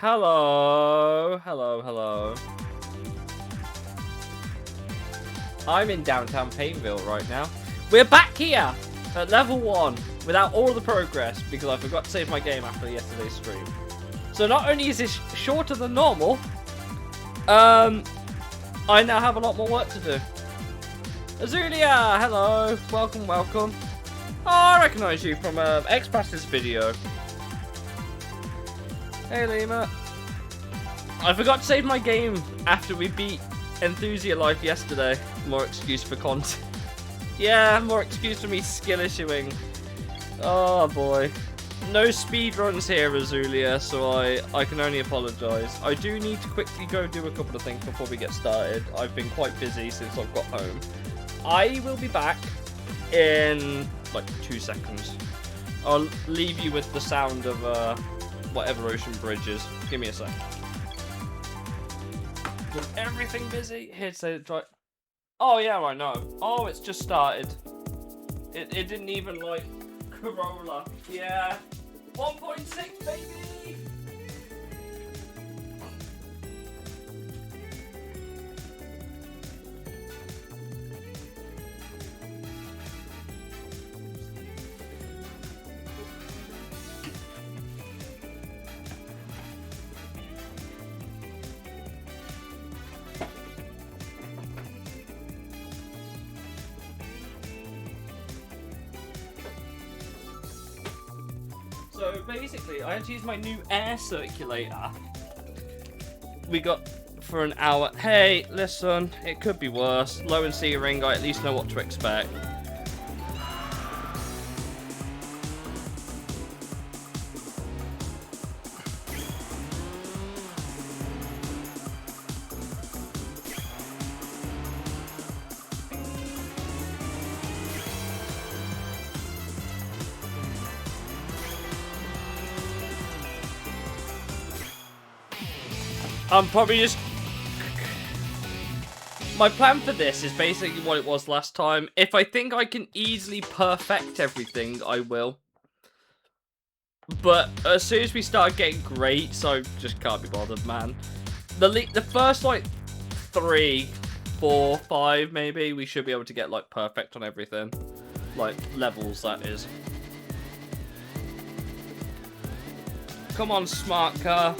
Hello, hello, hello. I'm in downtown Painville right now. We're back here at level 1 without all the progress because I forgot to save my game after yesterday's stream. So not only is this shorter than normal, I now have a lot more work to do. Azulia, hello, welcome, welcome. Oh, I recognise you from X-Pass's video. Hey, Lima. I forgot to save my game after we beat Enthusia live yesterday. More excuse for content. Yeah, more excuse for me skill issuing. Oh boy. No speedruns here, Azulia, so I can only apologise. I do need to quickly go do a couple of things before we get started. I've been quite busy since I've got home. I will be back in like 2 seconds. I'll leave you with the sound of whatever Ocean Bridge is. Give me a sec. With everything busy, here's the try. Oh yeah, I know. Oh, it's just started. It didn't even like Corolla. Yeah. 1.6 baby. So basically, I had to use my new air circulator. We got for an hour. Hey, listen, it could be worse. Low and C ring, I at least know what to expect. I'm probably just... My plan for this is basically what it was last time. If I think I can easily perfect everything, I will. But as soon as we start getting greats, I just can't be bothered, man. The first, like, 3, 4, 5, maybe, we should be able to get, like, perfect on everything. Like, levels, that is. Come on, smart car.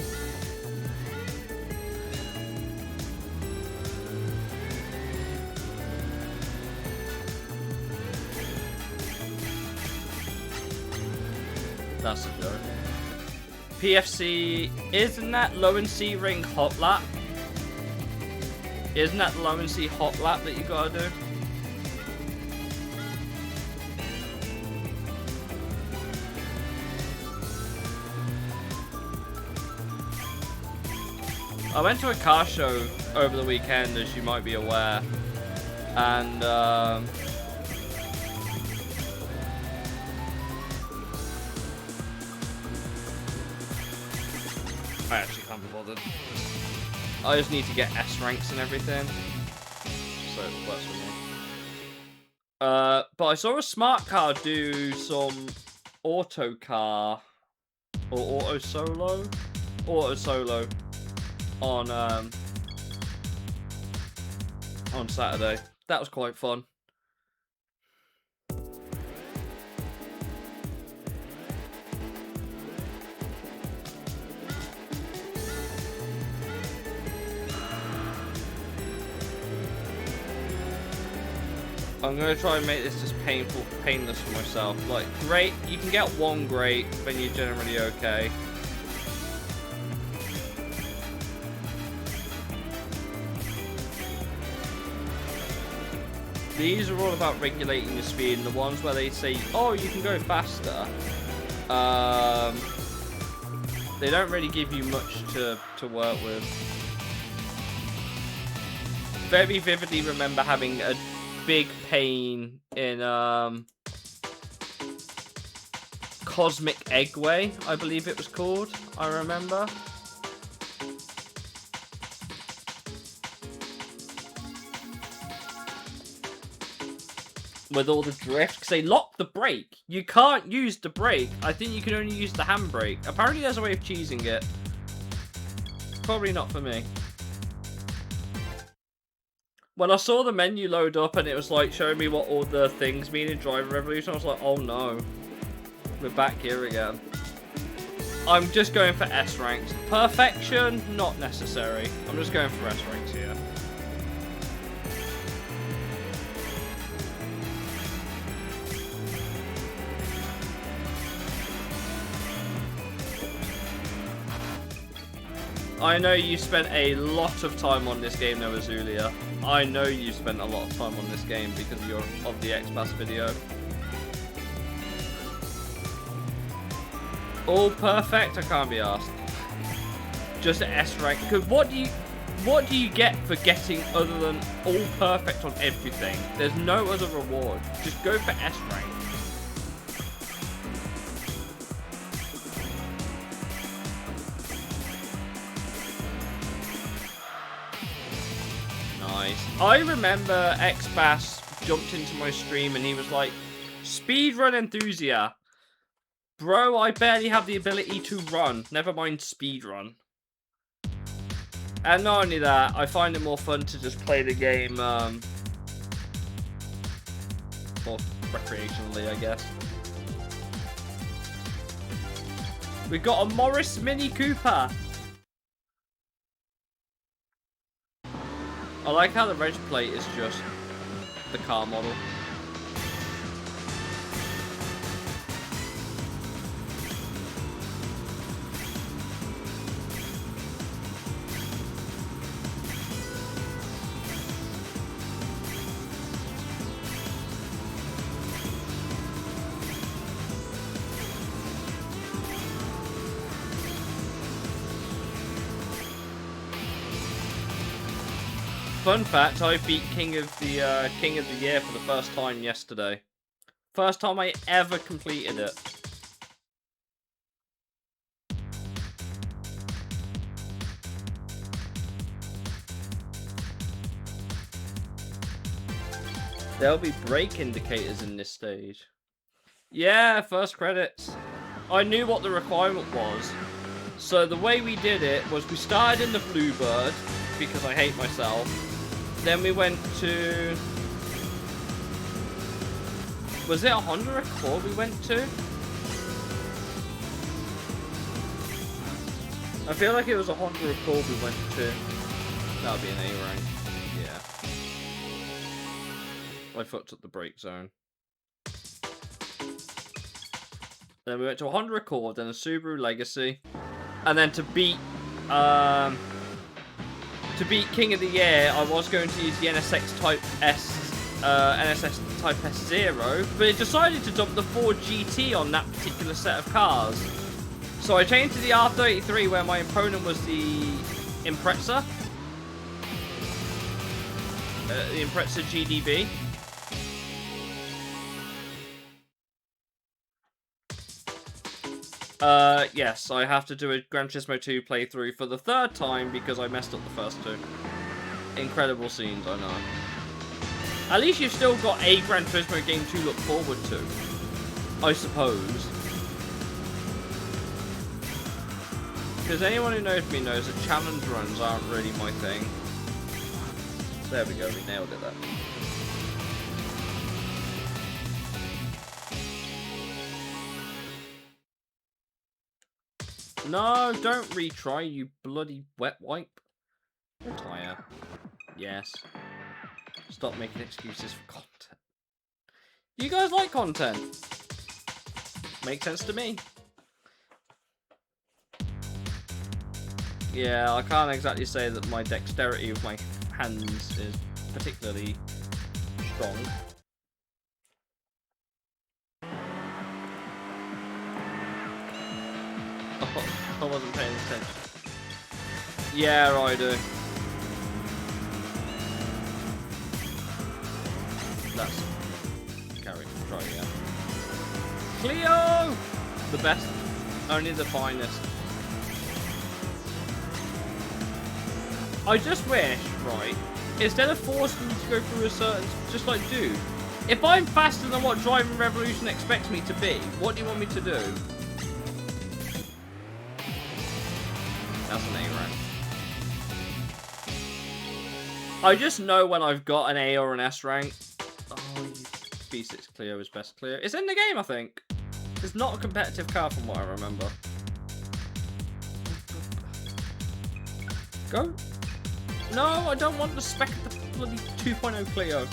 That's a joke. PFC, isn't that low and C ring hot lap? Isn't that low and C hot lap that you gotta do? I went to a car show over the weekend, as you might be aware, and I actually can't be bothered. I just need to get S ranks and everything, so it works for me. But I saw a smart car do some auto car or auto solo on Saturday. That was quite fun. I'm gonna try and make this just painless for myself. Like, great, you can get 1 great, then you're generally okay. These are all about regulating your speed, and the ones where they say, oh, you can go faster, they don't really give you much to work with. Very vividly remember having a big pain in Cosmic Eggway, I believe it was called. I remember. With all the drift, because they lock the brake. You can't use the brake. I think you can only use the handbrake. Apparently there's a way of cheesing it. probably not for me. When I saw the menu load up and it was like showing me what all the things mean in Driver Revolution, I was like, oh no. We're back here again. I'm just going for S ranks. Perfection, not necessary. I'm just going for S ranks here. I know you spent a lot of time on this game, though, Azulia. I know you spent a lot of time on this game because of the X-Pass video. All perfect? I can't be asked. Just S rank. Because what do you get for getting other than all perfect on everything? There's no other reward. Just go for S rank. I remember X-Bass jumped into my stream and he was like, speedrun Enthusia. Bro, I barely have the ability to run. Never mind speedrun. And not only that, I find it more fun to just play the game more recreationally, I guess. We got a Morris Mini Cooper. I like how the reg plate is just the car model. Fun fact, I beat King of the Year for the first time yesterday. First time I ever completed it. There'll be brake indicators in this stage. Yeah, first credits. I knew what the requirement was. So the way we did it was we started in the Bluebird, because I hate myself. Then we went to... Was it a Honda Accord we went to? I feel like it was a Honda Accord we went to. That would be an A rank. Yeah. I fucked up the brake zone. Then we went to a Honda Accord, then a Subaru Legacy. And then to beat King of the Year, I was going to use the NSX Type S, NSX Type S0, but it decided to dump the Ford GT on that particular set of cars. So I changed to the R33, where my opponent was the Impreza. The Impreza GDB. Yes, I have to do a Gran Turismo 2 playthrough for the third time because I messed up the first two. Incredible scenes, I know. At least you've still got a Gran Turismo game to look forward to, I suppose. Because anyone who knows me knows that challenge runs aren't really my thing. There we go, we nailed it there. No, don't retry, you bloody wet wipe. Retire. Yes. Stop making excuses for content. You guys like content? Makes sense to me. Yeah, I can't exactly say that my dexterity with my hands is particularly strong. I wasn't paying attention. Yeah, I do. That's try again. Cleo! The best. Only the finest. I just wish, right, instead of forcing me to go through a certain, just like, dude, if I'm faster than what Driving Revolution expects me to be, what do you want me to do? That's an A rank. I just know when I've got an A or an S rank. Oh, B6 Clio is best Clio. It's in the game, I think. It's not a competitive car from what I remember. Go. No, I don't want the spec of the bloody 2.0 Clio.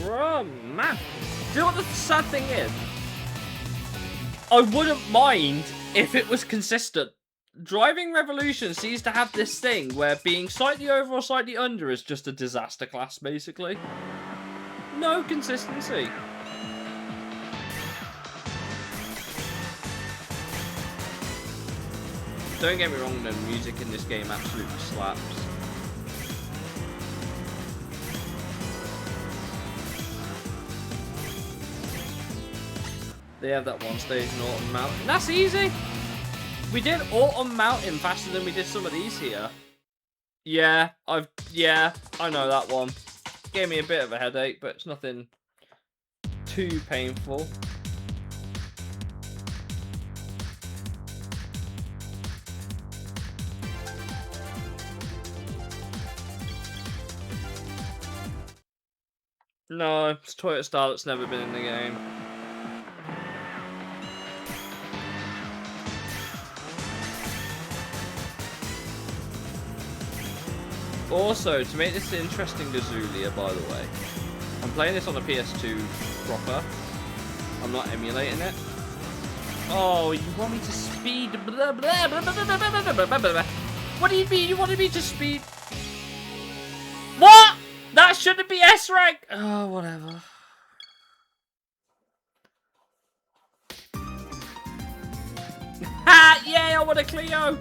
Bro, man. Do you know what the sad thing is? I wouldn't mind if it was consistent. Driving Revolution seems to have this thing where being slightly over or slightly under is just a disaster class, basically. No consistency. Don't get me wrong, the music in this game absolutely slaps. They have that one stage in Autumn Mountain. That's easy! We did Autumn Mountain faster than we did some of these here. Yeah, I know that one. Gave me a bit of a headache, but it's nothing too painful. No, it's Toyota style that's never been in the game. Also, to make this interesting Gazulia, by the way, I'm playing this on a PS2 proper. I'm not emulating it. Oh, you want me to speed? Blah, blah, blah, blah, blah, blah, blah, blah, blah. What do you mean? You wanted me to speed? What? That shouldn't be S rank. Oh, whatever. Ha! Yay! I want a Clio.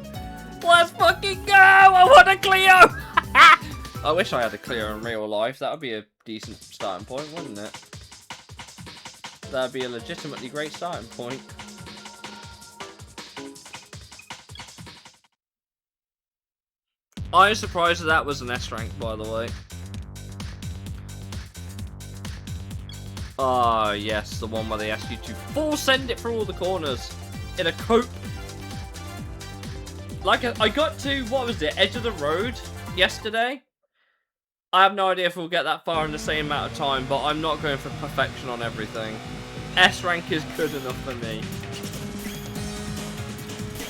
Let's fucking go! I want a Clio. I wish I had a Clio in real life. That would be a decent starting point, wouldn't it? That would be a legitimately great starting point. I'm surprised that was an S rank, by the way. Ah, yes, the one where they ask you to full send it through all the corners in a cope. Like, I got to, what was it, edge of the road yesterday. I have no idea if we'll get that far in the same amount of time, but I'm not going for perfection on everything. S rank is good enough for me.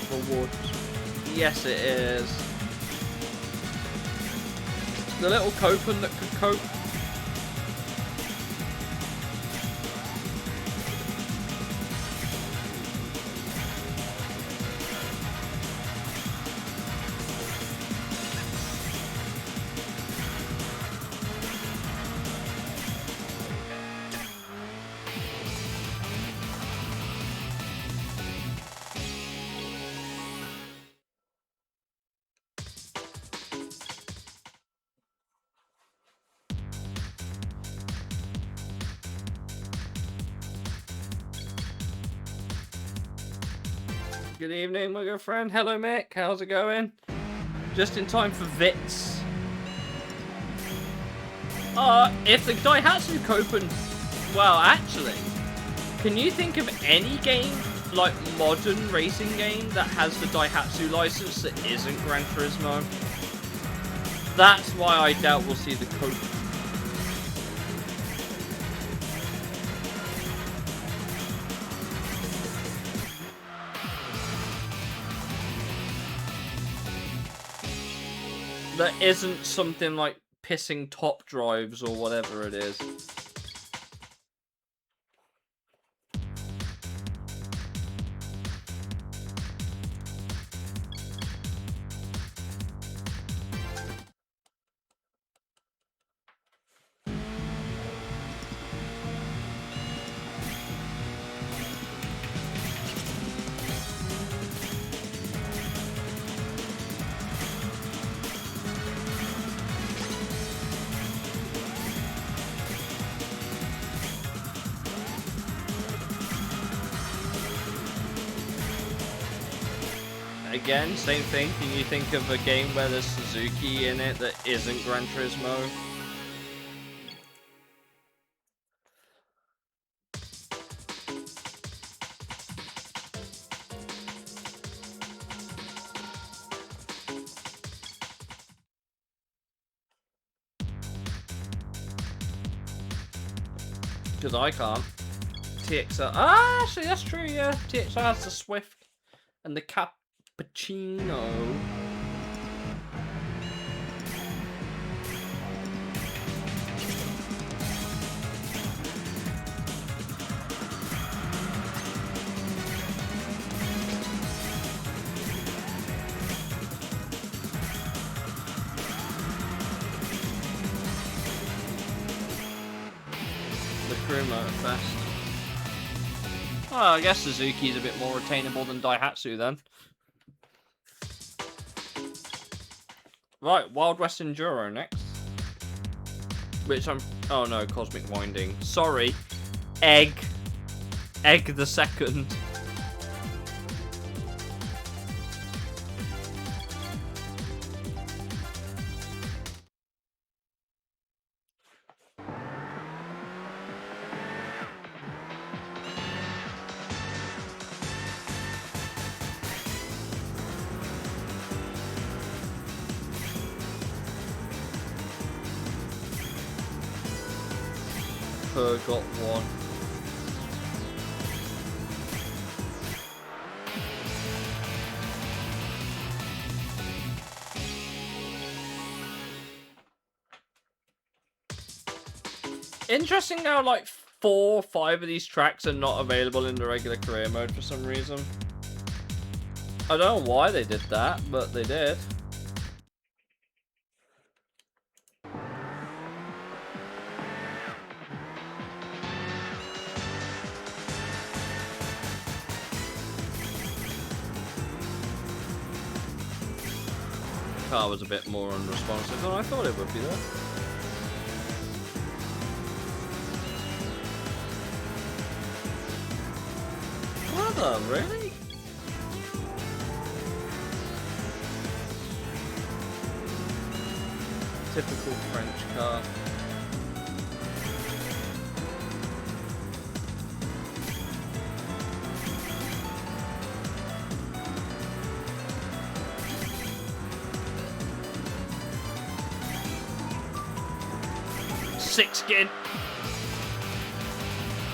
Reward. Yes, it is. The little copen that could cope. Good evening, my good friend. Hello, Mick. How's it going? Just in time for Vits. If the Daihatsu Copen... Well, actually, can you think of any game, like modern racing game, that has the Daihatsu license that isn't Gran Turismo? That's why I doubt we'll see the Copen. That isn't something like pissing top drives or whatever it is. again, same thing. Can you think of a game where there's Suzuki in it that isn't Gran Turismo? Because I can't. TXR. Ah, actually, that's true, yeah. TXR has the Swift and the Cappuccino. The Crew Motorfest. Well, I guess Suzuki's a bit more attainable than Daihatsu then. Right, Wild West Enduro next. Which I'm... Oh no, Cosmic Winding. Sorry. Egg the second. Got one. Interesting how like 4 or 5 of these tracks are not available in the regular career mode for some reason. I don't know why they did that, but they did. Car was a bit more unresponsive than I thought it would be though. Brother, really? Typical French car. Six skin.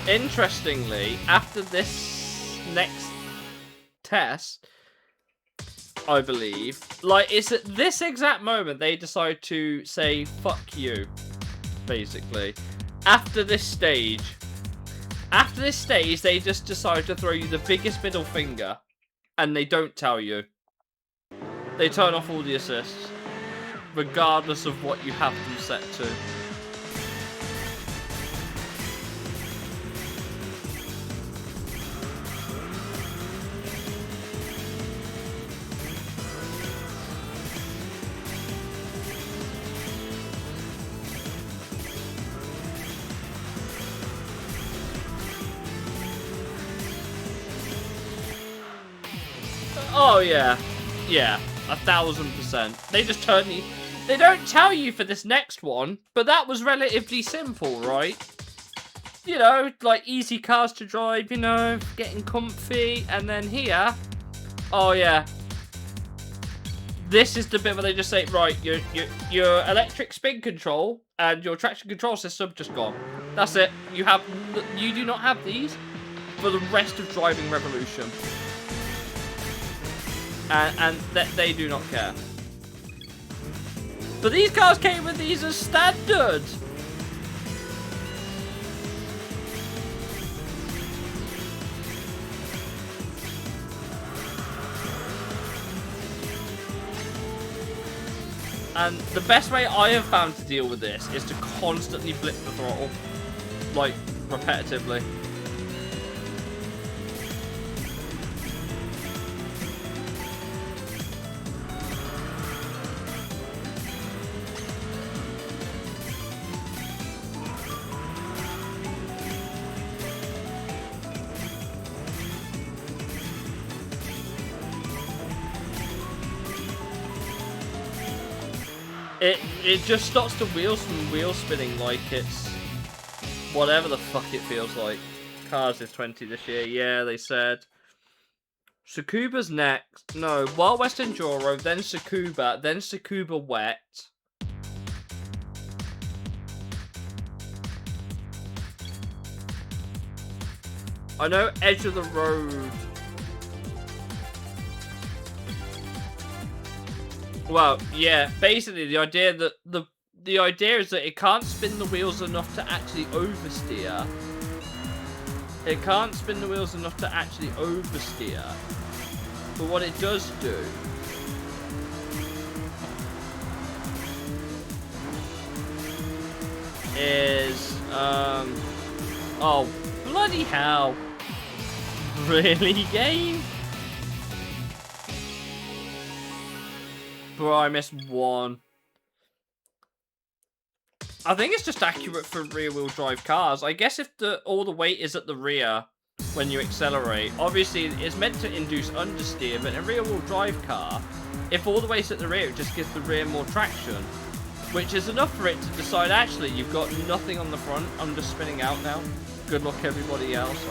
Interestingly, after this next test, I believe, like, it's at this exact moment they decide to say fuck you, basically. After this stage, they just decide to throw you the biggest middle finger, and they don't tell you. They turn off all the assists, regardless of what you have them set to. Oh yeah, 1000%. They just turn you. They don't tell you for this next one, but that was relatively simple, right? You know, like easy cars to drive. You know, getting comfy, and then here, oh yeah, this is the bit where they just say, right, your electric spin control and your traction control system just gone. That's it. You do not have these for the rest of Driving Revolution. And they do not care. But these cars came with these as standard. And the best way I have found to deal with this is to constantly blip the throttle, like, repetitively. It just stops the wheels from wheel spinning like it's whatever the fuck it feels like. Cars is 20 this year. Yeah, they said. Tsukuba's next. No, Wild West Enduro, then Tsukuba, then Tsukuba Wet. I know Edge of the Road. Well, yeah, basically the idea that the idea is that it can't spin the wheels enough to actually oversteer. It can't spin the wheels enough to actually oversteer. But what it does do is oh bloody hell. Really, game? Bro, I missed one. I think it's just accurate for rear-wheel drive cars. I guess if all the weight is at the rear when you accelerate, obviously it's meant to induce understeer, but in a rear-wheel drive car, if all the weight's at the rear, it just gives the rear more traction, which is enough for it to decide, actually, you've got nothing on the front, I'm just spinning out now. Good luck, everybody else.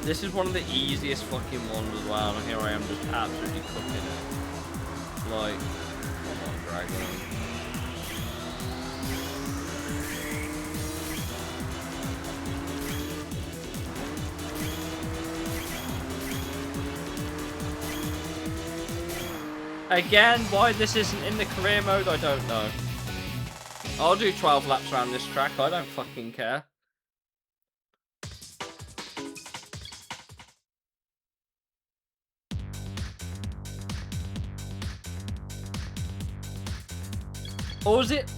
This is one of the easiest fucking ones as well, and here I am just absolutely cooking it. Like, come on, Dragon. Again, why this isn't in the career mode, I don't know. I'll do 12 laps around this track, I don't fucking care. Or is it?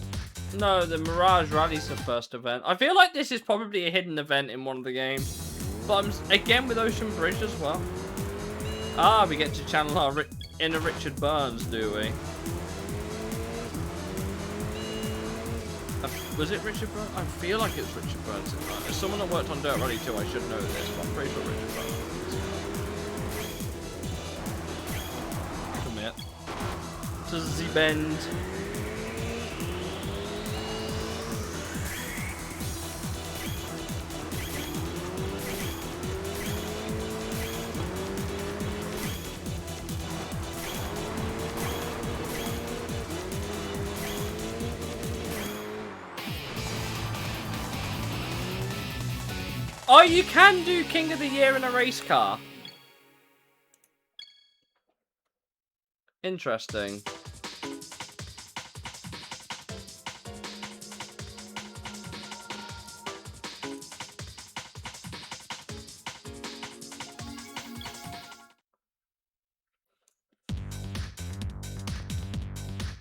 No, the Mirage Rally's the first event. I feel like this is probably a hidden event in one of the games. But I'm, again, with Ocean Bridge as well. Ah, we get to channel our inner Richard Burns, do we? Was it Richard Burns? I feel like it's Richard Burns. As someone that worked on Dirt Rally 2, I should know this, but I'm pretty sure Richard Burns. Commit. To the bend. Oh, you can do King of the Year in a race car. Interesting.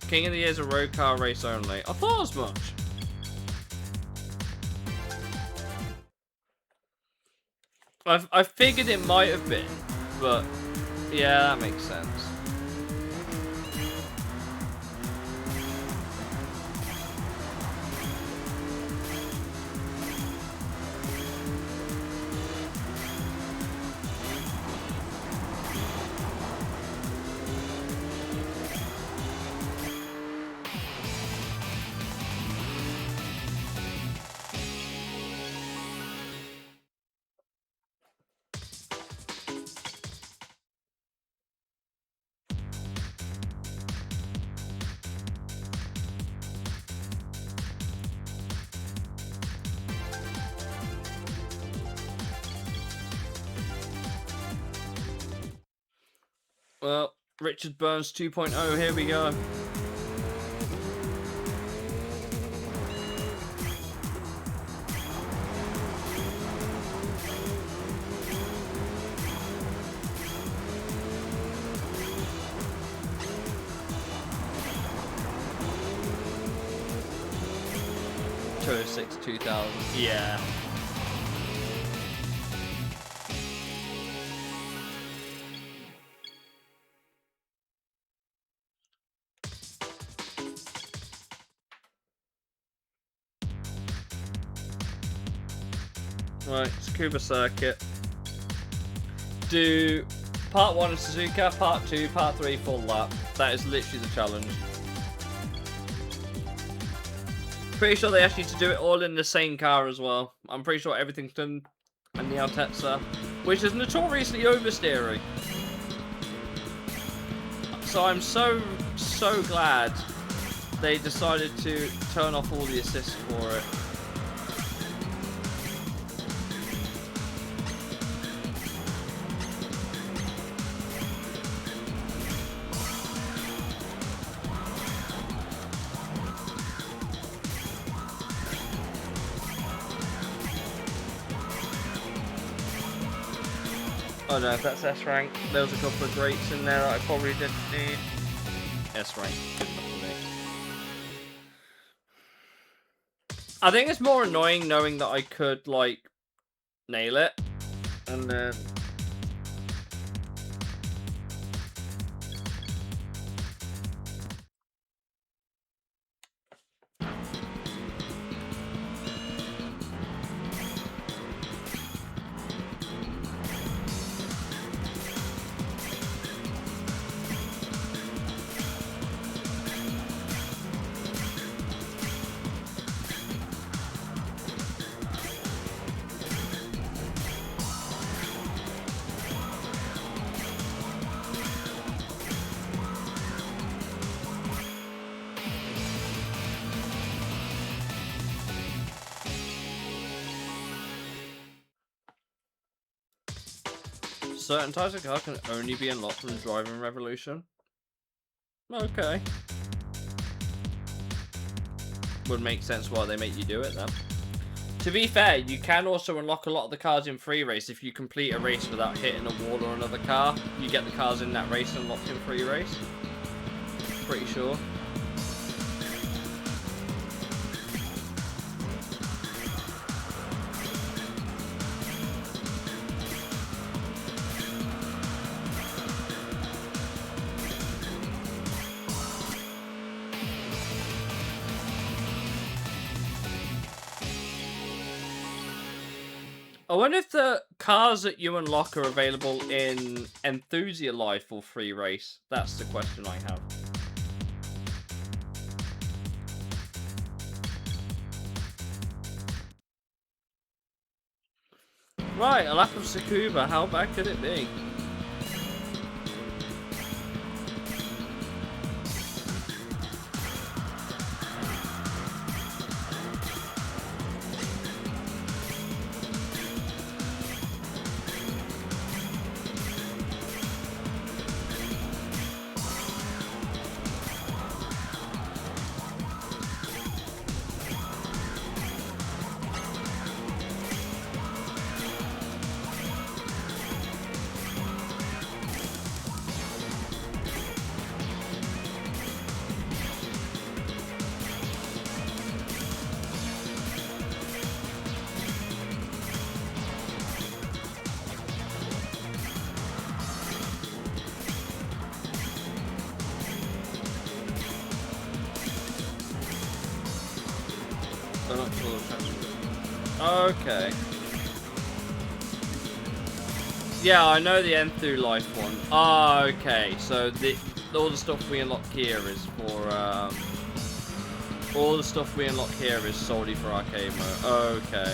King of the Year is a road car race only. I thought as much. I figured it might have been, but yeah, that makes sense. Well, Richard Burns 2.0, here we go. Six 2000. Yeah. Right, Tsukuba circuit. Do part 1 of Suzuka, part 2, part 3 full lap. That is literally the challenge. Pretty sure they asked you to do it all in the same car as well. I'm pretty sure everything's done in the Altezza, which is notoriously oversteering. So I'm so glad they decided to turn off all the assists for it. Oh no, that's S rank. There was a couple of greats in there that I probably didn't need. S rank, good enough for me. I think it's more annoying knowing that I could, like, nail it, and then... Certain types of car can only be unlocked from Driving Revolution. Okay. Would make sense why they make you do it then. To be fair, you can also unlock a lot of the cars in free race if you complete a race without hitting a wall or another car. You get the cars in that race unlocked in free race. Pretty sure. I wonder if the cars that you unlock are available in Enthusia Life or Free Race. That's the question I have. Right, a lap of Tsukuba. How bad could it be? Okay. Yeah, I know the Enthu Life one. Ah, okay. So all the stuff we unlock here is for all the stuff we unlock here is solely for arcade mode. Okay.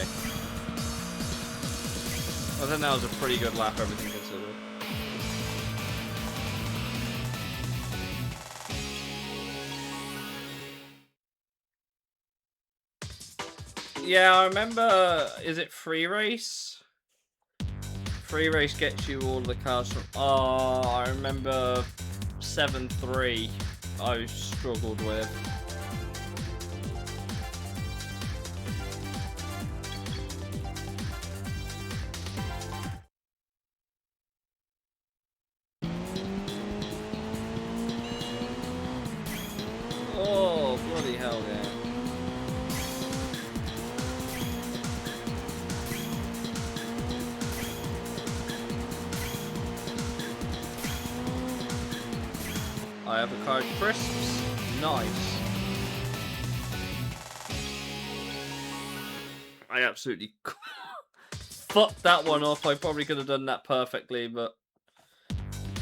I think that was a pretty good lap, everything considered. Yeah, I remember. Is it Free Race? Free Race gets you all the cars from. Oh, I remember 7-3. I struggled with. Oh, bloody hell, yeah. I have a card crisps. Nice. I absolutely fucked that one off. I probably could have done that perfectly, but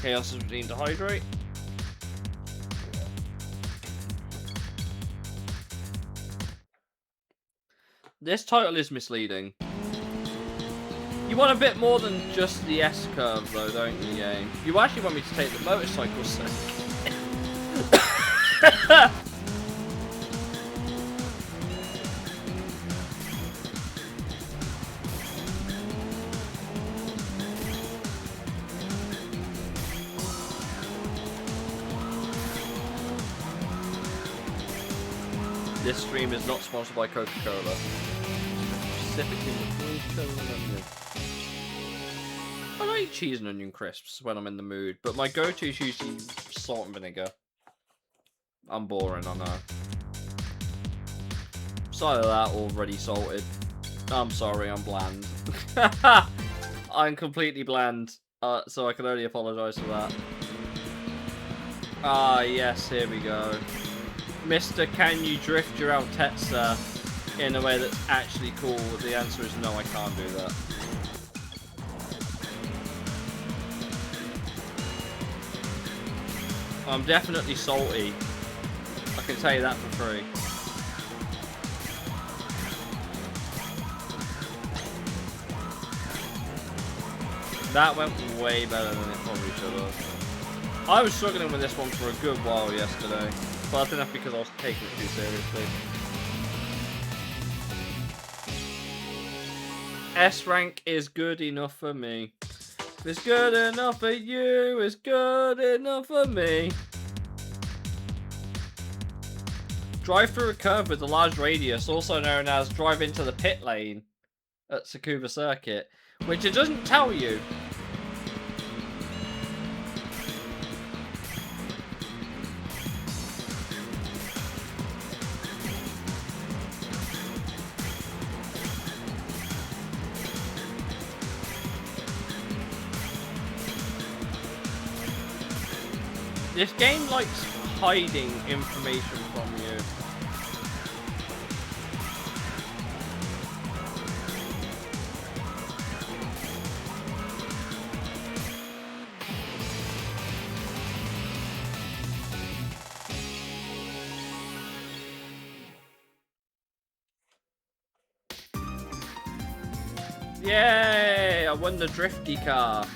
Chaos is redeemed to hydrate. This title is misleading. You want a bit more than just the S-curve, though, don't you, game? You actually want me to take the motorcycle circuit. This stream is not sponsored by Coca-Cola. Specifically I like cheese and onion crisps when I'm in the mood, but my go-to is usually salt and vinegar. I'm boring, I know. Side of that, already salted. I'm sorry, I'm bland. I'm completely bland, so I can only apologise for that. Ah, yes, here we go. Mr. Can you drift your Altezza in a way that's actually cool? The answer is no, I can't do that. I'm definitely salty. I can tell you that for free. That went way better than it probably should have. I was struggling with this one for a good while yesterday, but I think that's because I was taking it too seriously. S rank is good enough for me. If it's good enough for you, it's good enough for me. Drive through a curve with a large radius, also known as drive into the pit lane at Tsukuba Circuit, which it doesn't tell you. This game likes hiding information from you. Yay! I won the drifty car.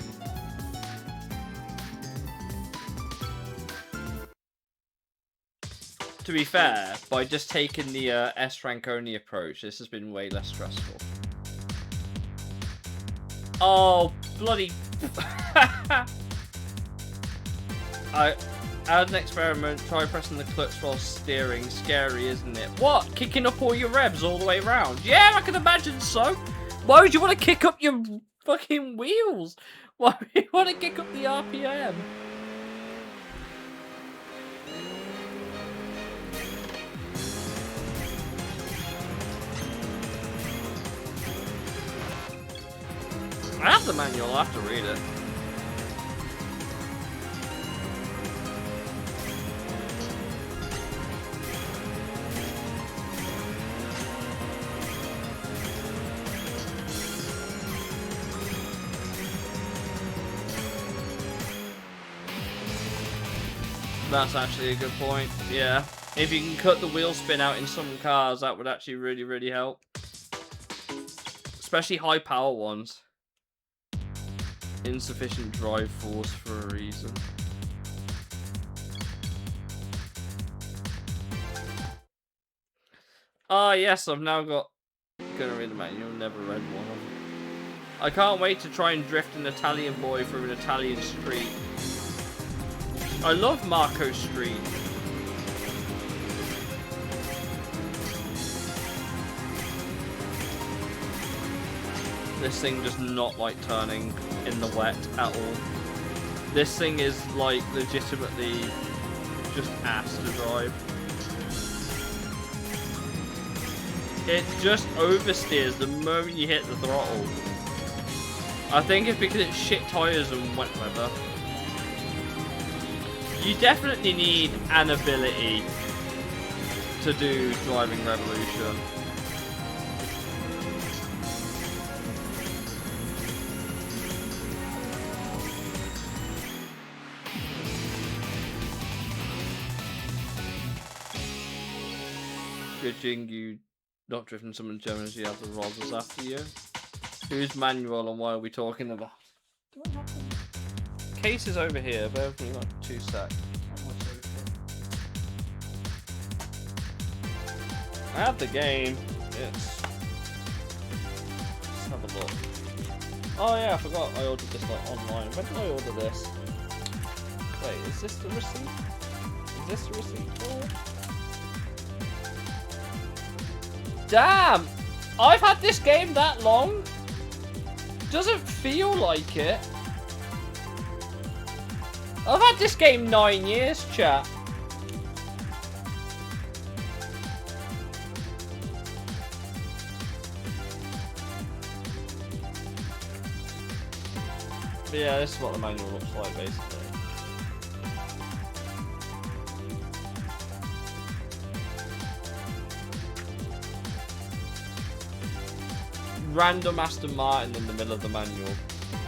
To be fair, by just taking the S rank only approach, this has been way less stressful. Oh, bloody... As an experiment, try pressing the clutch while steering. Scary, isn't it? What? Kicking up all your revs all the way around? Yeah, I can imagine so. Why would you want to kick up your fucking wheels? Why would you want to kick up the RPM? I have the manual, I'll have to read it. That's actually a good point, yeah. If you can cut the wheel spin out in some cars, that would actually really, really help. Especially high power ones. Insufficient drive force for a reason. Ah, yes, I've now got... Gonna read the manual, never read one. I can't wait to try and drift an Italian boy through an Italian street. I love Marco Street. This thing does not like turning in the wet at all. This thing is like legitimately just ass to drive. It just oversteers the moment you hit the throttle. I think it's because it's shit tires and wet weather. You definitely need an ability to do Driving Revolution. Good thing you Not drifting someone in Germany, you have the rollers after you. Who's manual and why are we talking about? Do I have them? Case is over here, bear with me like 2 secs. I have the game. Let's have a look. Oh yeah, I forgot I ordered this like online. When did I order this? Wait, is this the receipt? Is this the receipt for it? Damn! I've had this game that long? Doesn't feel like it. I've had this game 9 years, chat. But yeah, this is what the manual looks like, basically. Random Aston Martin in the middle of the manual.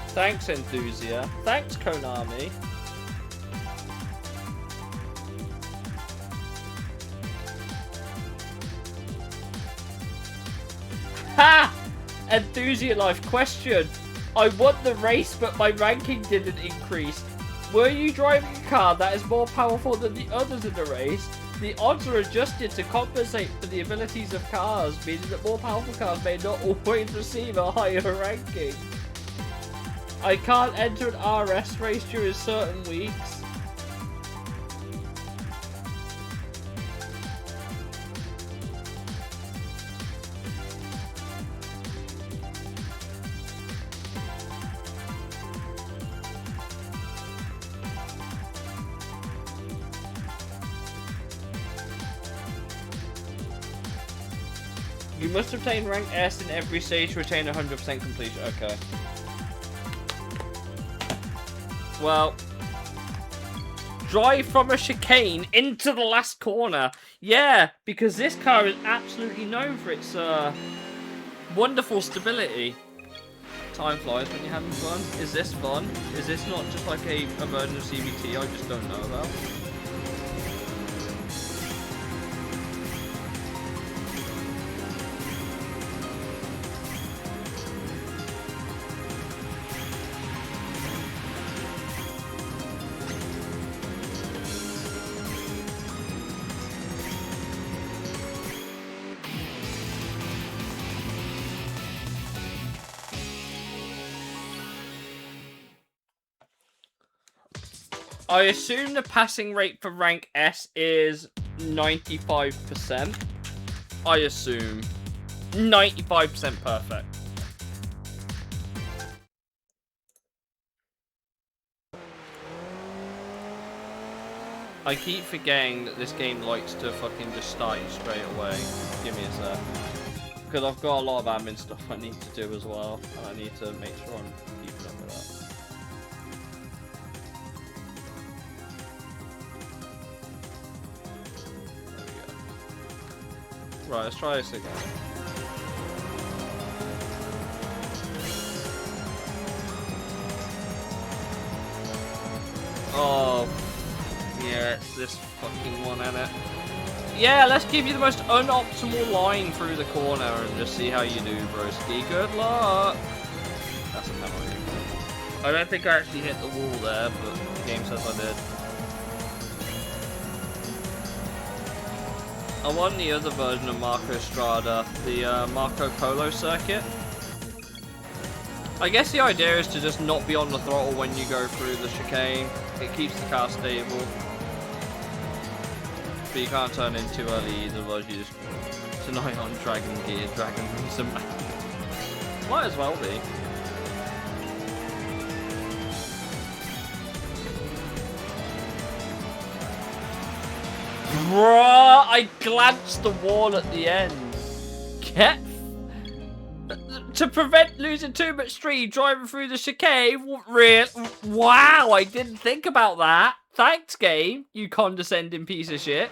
Thanks, Enthusia. Thanks, Konami. Ha! Enthusia Life question. I won the race, but my ranking didn't increase. Were you driving a car that is more powerful than the others in the race? The odds are adjusted to compensate for the abilities of cars, meaning that more powerful cars may not always receive a higher ranking. I can't enter an RS race during certain weeks. You must obtain rank S in every stage to attain 100% completion. Okay. Well, drive from a chicane into the last corner. Yeah, because this car is absolutely known for its wonderful stability. Time flies when you're having fun. Is this fun? Is this not just like a version of CVT I just don't know about? I assume the passing rate for rank S is 95%. I assume. 95% perfect. I keep forgetting that this game likes to fucking just start you straight away. Give me a sec. Because I've got a lot of admin stuff I need to do as well. And I need to make sure I'm keeping up with that. Right, let's try this again. Oh, yeah, it's this fucking one, isn't it? Yeah, let's give you the most unoptimal line through the corner and just see how you do, broski. Good luck! That's a penalty. I don't think I actually hit the wall there, but the game says I did. I want the other version of Marco Strada, the Marco Polo circuit. I guess the idea is to just not be on the throttle when you go through the chicane. It keeps the car stable. But you can't turn in too early either, otherwise you just... Tonight on Dragon Gear, Dragon Racer Man. Might as well be. Bruh, I glanced the wall at the end. Get... To prevent losing too much speed driving through the chicane. Real... Wow, I didn't think about that. Thanks, game, you condescending piece of shit.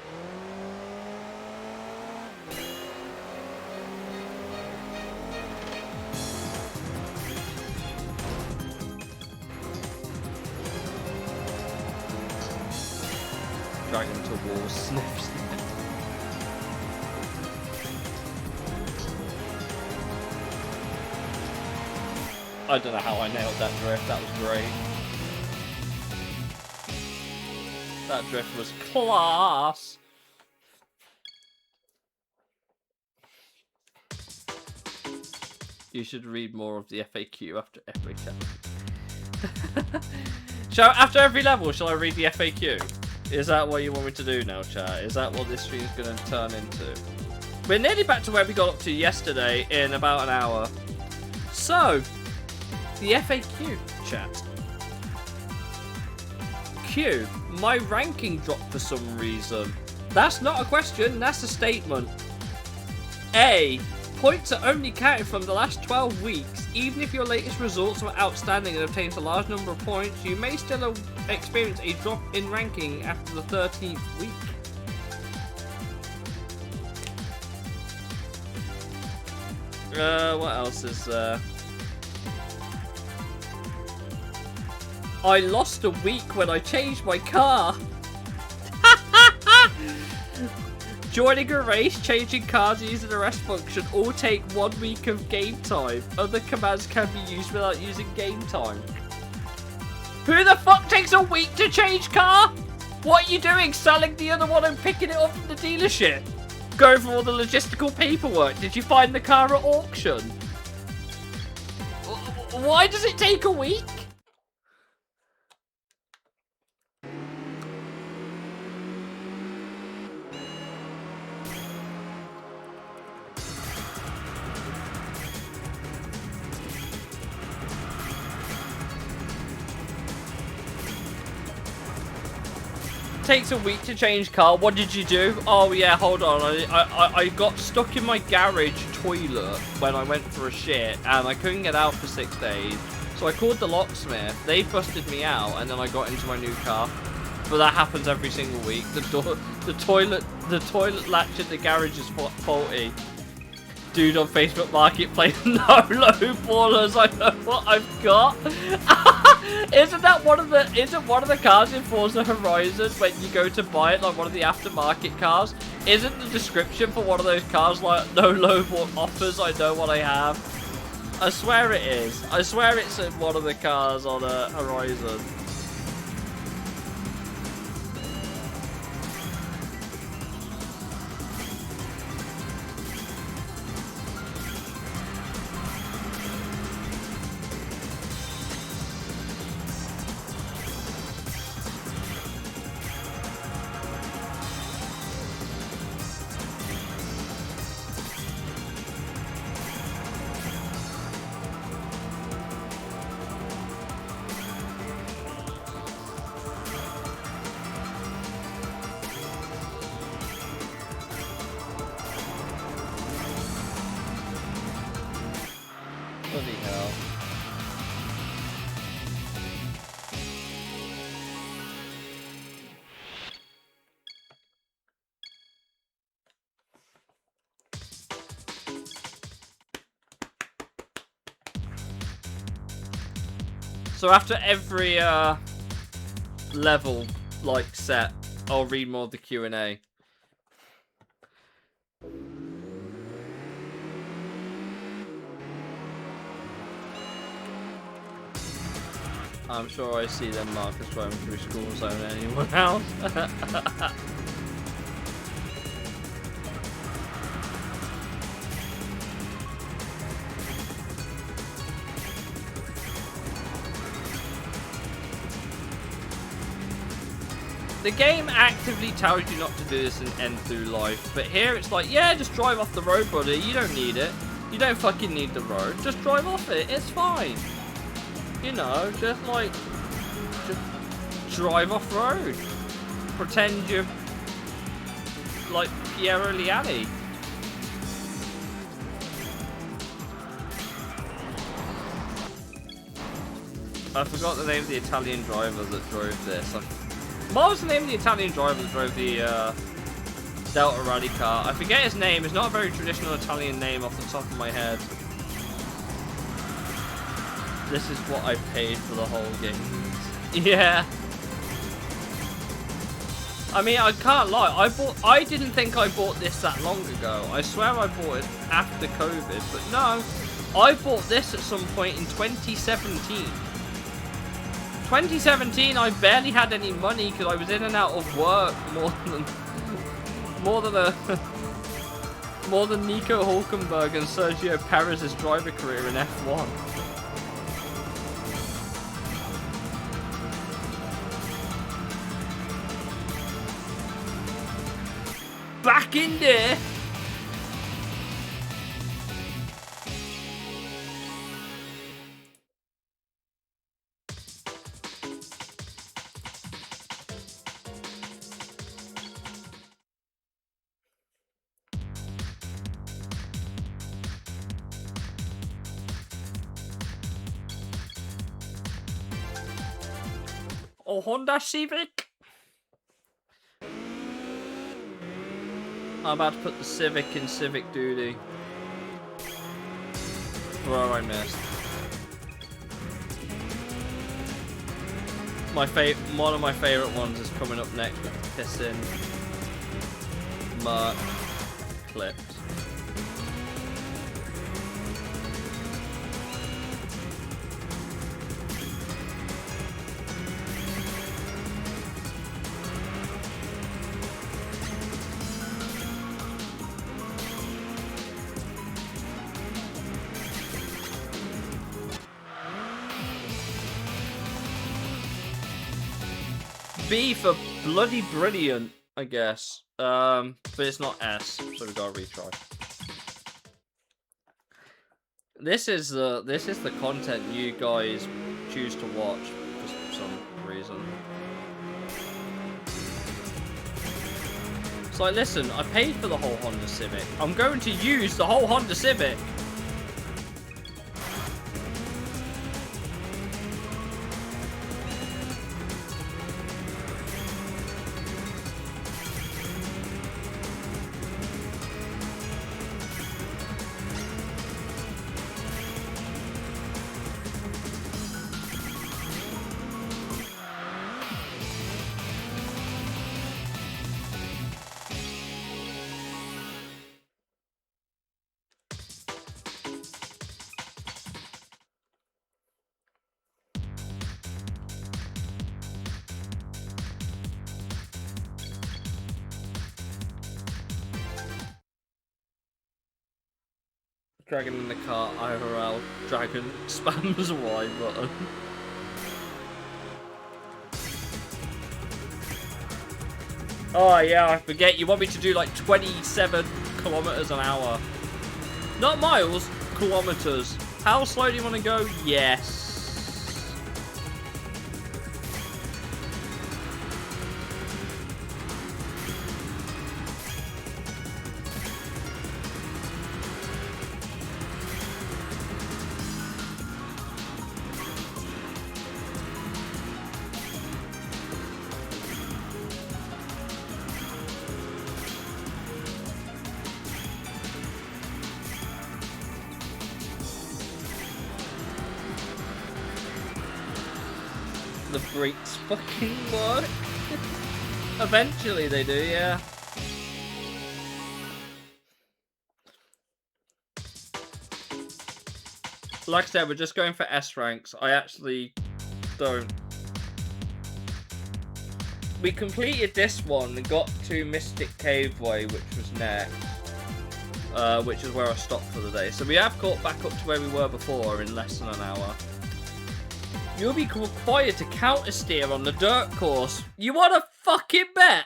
Dragon to wall sniffs. I don't know how I nailed that drift. That was great. That drift was class. You should read more of the FAQ after every level. After every level, shall I read the FAQ? Is that what you want me to do now, chat? Is that what this stream's going to turn into? We're nearly back to where we got up to yesterday in about an hour. So, the FAQ, chat. Q, my ranking dropped for some reason. That's not a question, that's a statement. A, points are only counted from the last 12 weeks. Even if your latest results were outstanding and obtained a large number of points, you may still experience a drop in ranking after the 13th week. What else is there? I lost a week when I changed my car. Joining a race, changing cars, using a rest function all take 1 week of game time. Other commands can be used without using game time. Who the fuck takes a week to change car? What are you doing? Selling the other one and picking it up from the dealership? Go for all the logistical paperwork. Did you find the car at auction? Why does it take a week? Takes a week to change car. What did you do? Oh yeah, hold on. I got stuck in my garage toilet when I went for a shit and I couldn't get out for 6 days. So I called the locksmith. They busted me out and then I got into my new car. But that happens every single week. The toilet latch in the garage is faulty. Dude on Facebook Marketplace, no low ballers. I know what I've got. Isn't one of the cars in Forza Horizon when you go to buy it, like one of the aftermarket cars? Isn't the description for one of those cars like no low ball offers? I know what I have. I swear it is. I swear it's in one of the cars on Horizon. Bloody hell. So after every level like set, I'll read more of the Q&A. I'm sure I see them markers roaming through school zone than anyone else. The game actively tells you not to do this in Enthusia Life, but here it's like, yeah, just drive off the road, buddy. You don't need it. You don't fucking need the road. Just drive off it. It's fine. You know, just drive off road. Pretend you're like Piero Liani. I forgot the name of the Italian driver that drove this. What was the name of the Italian driver that drove the Delta Rally car? I forget his name. It's not a very traditional Italian name off the top of my head. This is what I paid for the whole game. Yeah. I mean, I can't lie. I didn't think I bought this that long ago. I swear I bought it after COVID, but no. I bought this at some point in 2017. 2017, I barely had any money because I was in and out of work more than Nico Hulkenberg and Sergio Perez's driver career in F1. Back in there. Oh, Honda Civic. I'm about to put the Civic in Civic duty. Whoa, I missed. One of my favourite ones is coming up next with Pissin, Mark, Clips. B for bloody brilliant, I guess. But it's not S, so we gotta retry. This is the content you guys choose to watch for some reason. It's like, listen, I paid for the whole Honda Civic. I'm going to use the whole Honda Civic. Dragon in the car, IRL, Dragon spams Y button. Oh yeah, I forget, you want me to do like 27 kilometers an hour. Not miles, kilometers. How slow do you want to go? Yes. The brakes fucking work. Eventually they do, yeah. Like I said, we're just going for S ranks. I actually don't. We completed this one and got to Mystic Caveway, which was next. Which is where I stopped for the day. So we have caught back up to where we were before in less than an hour. You'll be required to counter steer on the dirt course. You want to fucking bet?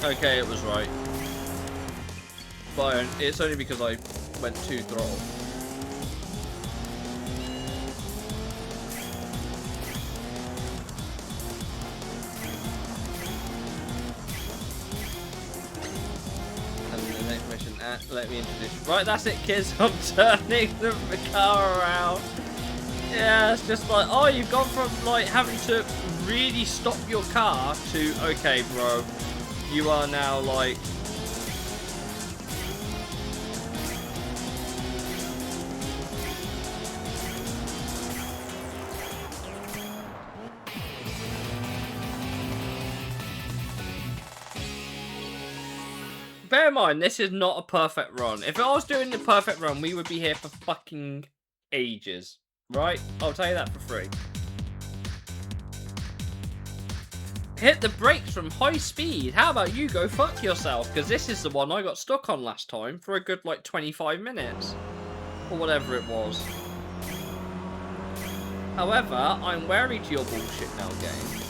Okay, it was right. But it's only because I went too throttle. Let me introduce you. Right, that's it, kids. I'm turning the car around. Yeah, it's just like, oh, you've gone from like having to really stop your car to, okay, bro, you are now like. Bear in mind, this is not a perfect run. If I was doing the perfect run, we would be here for fucking ages, right? I'll tell you that for free. Hit the brakes from high speed. How about you go fuck yourself? Because this is the one I got stuck on last time for a good like 25 minutes. Or whatever it was. However, I'm wary to your bullshit now, game.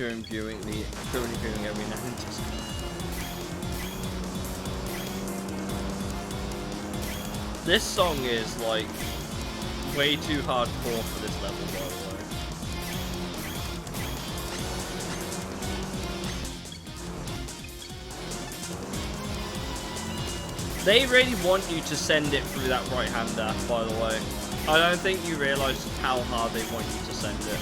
Currently viewing every now and then. This song is like way too hardcore for this level, by the way. They really want you to send it through that right-hander, by the way. I don't think you realise how hard they want you to send it.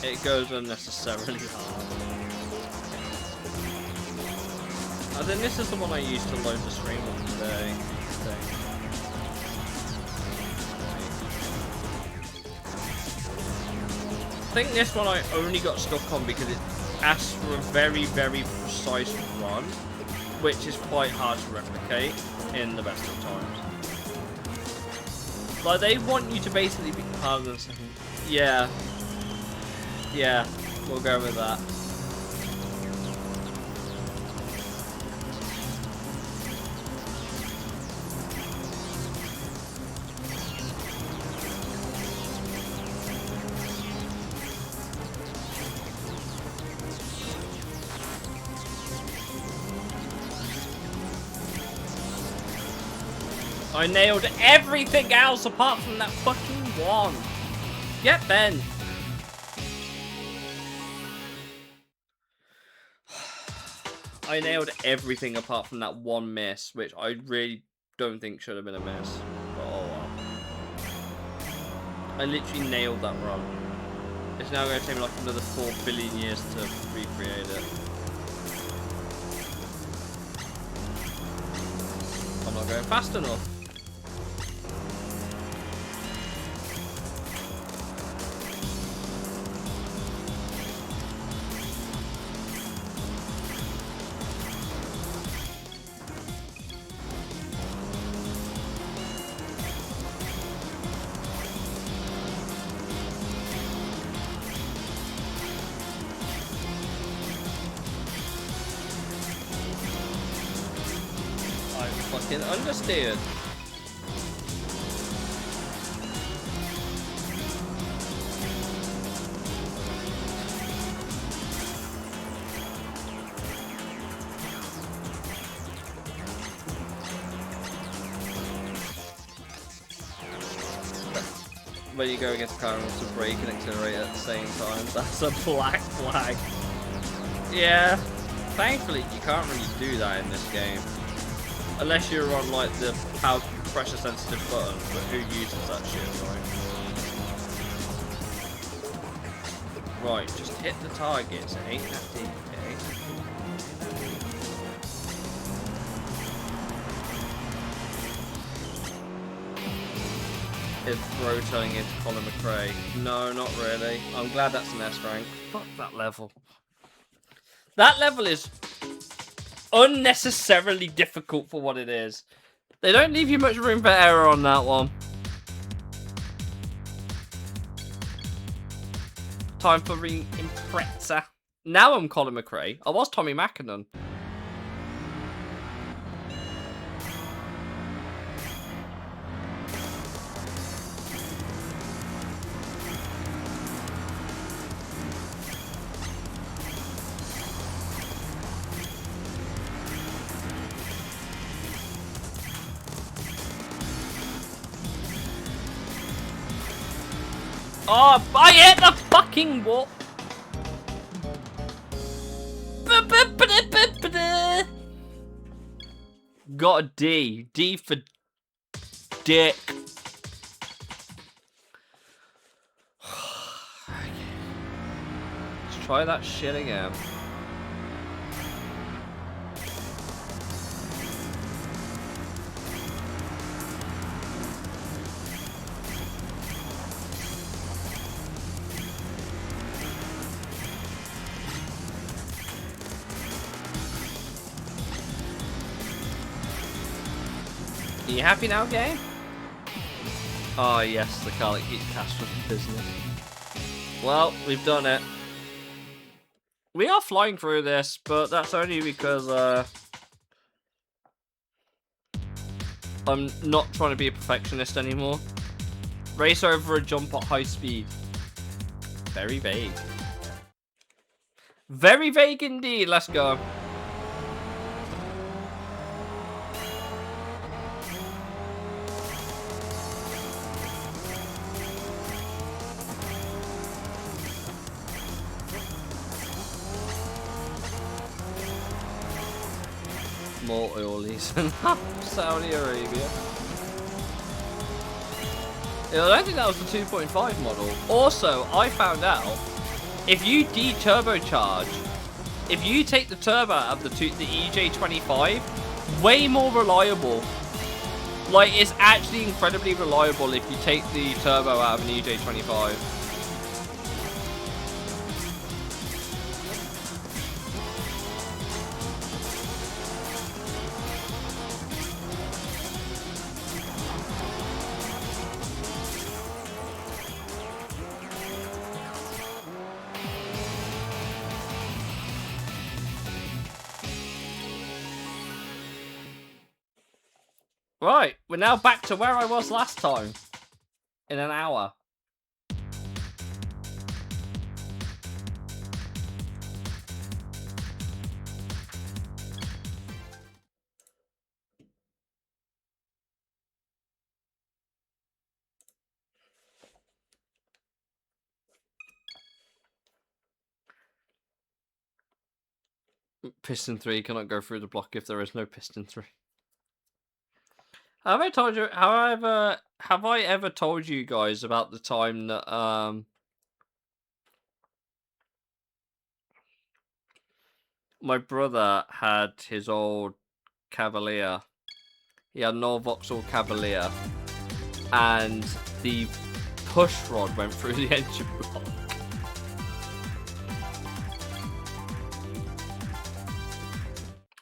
It goes unnecessarily hard. I think this is the one I used to load the stream on today. I think this one I only got stuck on because it asks for a very, very precise run, which is quite hard to replicate in the best of times. Like, they want you to basically be harder than second. Yeah. Yeah, we'll go with that. I nailed everything else apart from that fucking one. Get Ben. I nailed everything apart from that one miss, which I really don't think should have been a miss. But oh well. I literally nailed that run. It's now going to take me like another 4 billion years to recreate it. I'm not going fast enough. Fucking understeered. When you go against a car and also brake and accelerate at the same time, that's a black flag. Yeah, thankfully you can't really do that in this game. Unless you're on like the power pressure sensitive button, but who uses that shit, right? Right, just hit the targets, it ain't that deep, Is Bro turning into Colin McRae? No, not really. I'm glad that's an S rank. Fuck that level. That level is unnecessarily difficult for what it is. They don't leave you much room for error on that one. Time for re-impreza. Now I'm Colin McRae. I was Tommy Mackinnon. Oh, I hit the fucking wall. Got a D. D for dick. Let's try that shit again. Are you happy now, game? Oh yes, the car that keeps cash from business. Well, we've done it. We are flying through this, but that's only because I'm not trying to be a perfectionist anymore. Race over a jump at high speed. Very vague. Very vague indeed. Let's go. More oil lease in Saudi Arabia. Yeah, I don't think that was the 2.5 model. Also, I found out if you deturbocharge, if you take the turbo out of the EJ25, way more reliable. Like, it's actually incredibly reliable if you take the turbo out of an EJ25. Right, we're now back to where I was last time. In an hour. Piston 3 cannot go through the block if there is no piston 3. Have I told you, however, have I ever told you guys about the time that, my brother had his old Cavalier. He had an old Vauxhall Cavalier. And the push rod went through the engine block.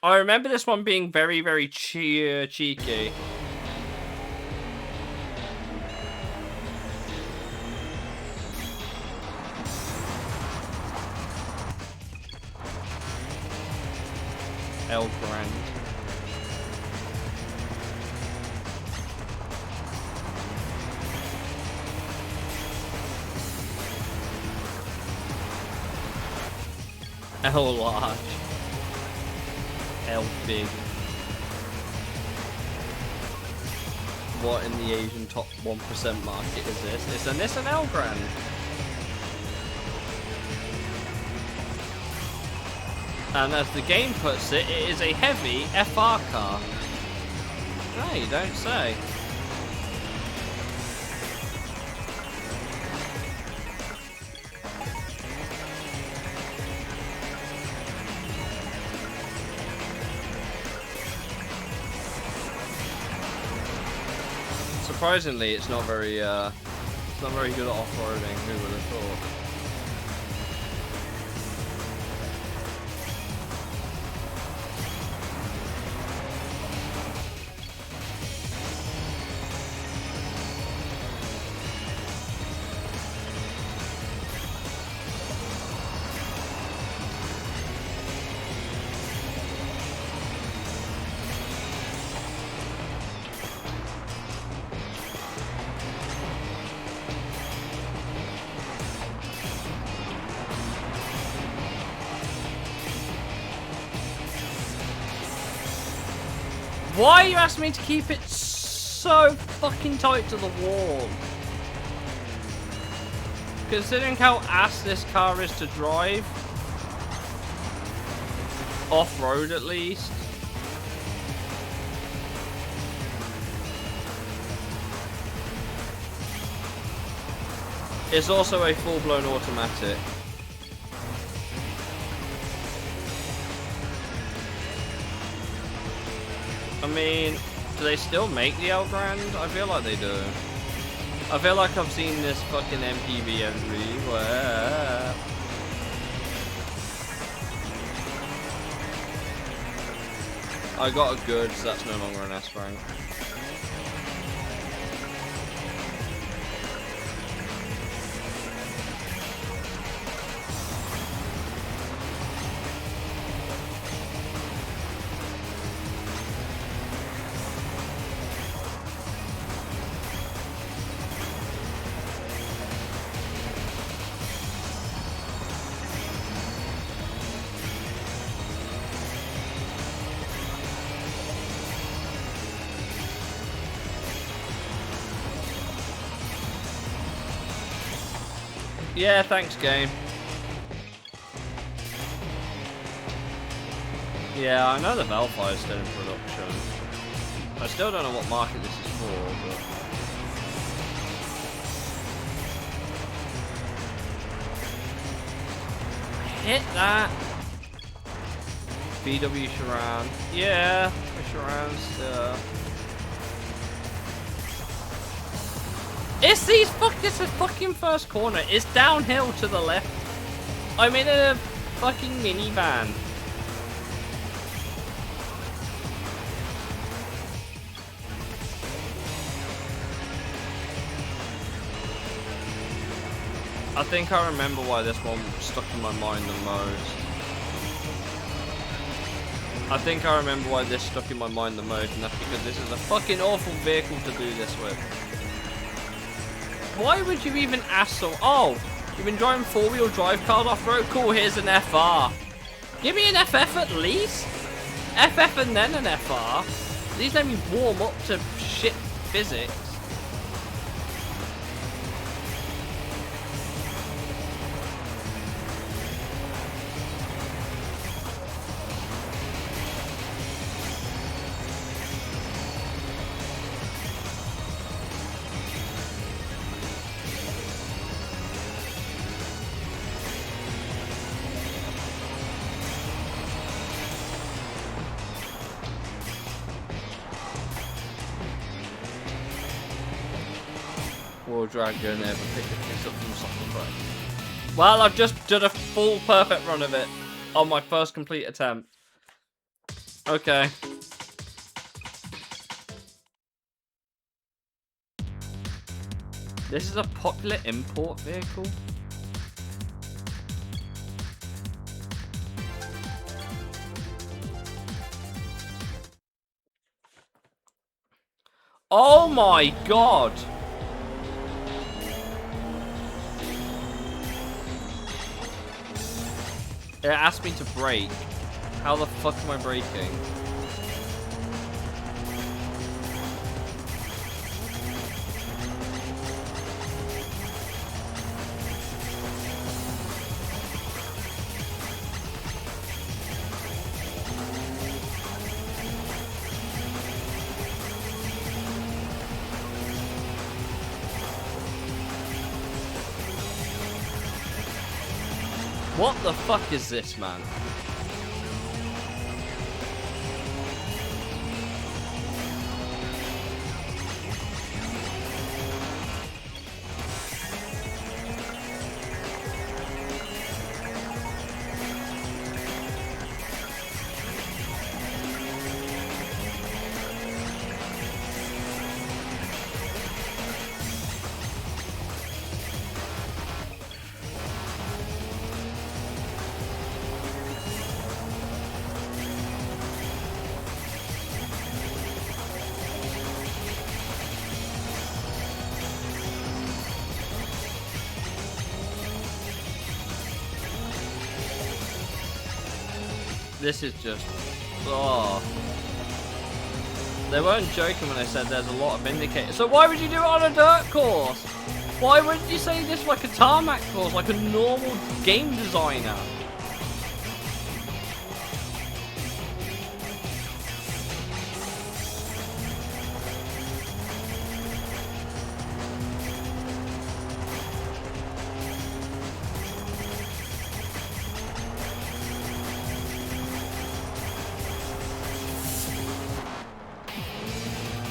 I remember this one being very, very cheeky. El Grand. El Large. El Big. What in the Asian top 1% market is this? It's a Nissan El Grand. And as the game puts it, it is a heavy FR car. No, you don't say. Surprisingly, it's not very good at off-roading. Who would have thought? Why are you asking me to keep it so fucking tight to the wall? Considering how ass this car is to drive, off-road at least. It's also a full-blown automatic. I mean, do they still make the El Grand? I feel like they do. I feel like I've seen this fucking MPV everywhere. I got a good, so that's no longer an S rank. Yeah, thanks, game. Yeah, I know the Valfire is still in production. I still don't know what market this is for, but... Hit that! VW Charan. Yeah, the Charan's It's it's a fucking first corner. It's downhill to the left. I'm in a fucking minivan. I think I remember why this one stuck in my mind the most. I think I remember why this stuck in my mind the most, and that's because this is a fucking awful vehicle to do this with. Why would you even ask so? Oh, you've been driving four-wheel drive cars off-road? Cool, here's an FR. Give me an FF at least. FF and then an FR. At least let me warm up to shit physics. Dragon ever picked this up from something. Well, I've just done a full perfect run of it on my first complete attempt. Okay. This is a popular import vehicle. Oh my god! It asked me to brake. How the fuck am I braking? What the fuck is this, man? This is just... Oh. They weren't joking when they said there's a lot of indicators. So why would you do it on a dirt course? Why wouldn't you say this like a tarmac course, like a normal game designer?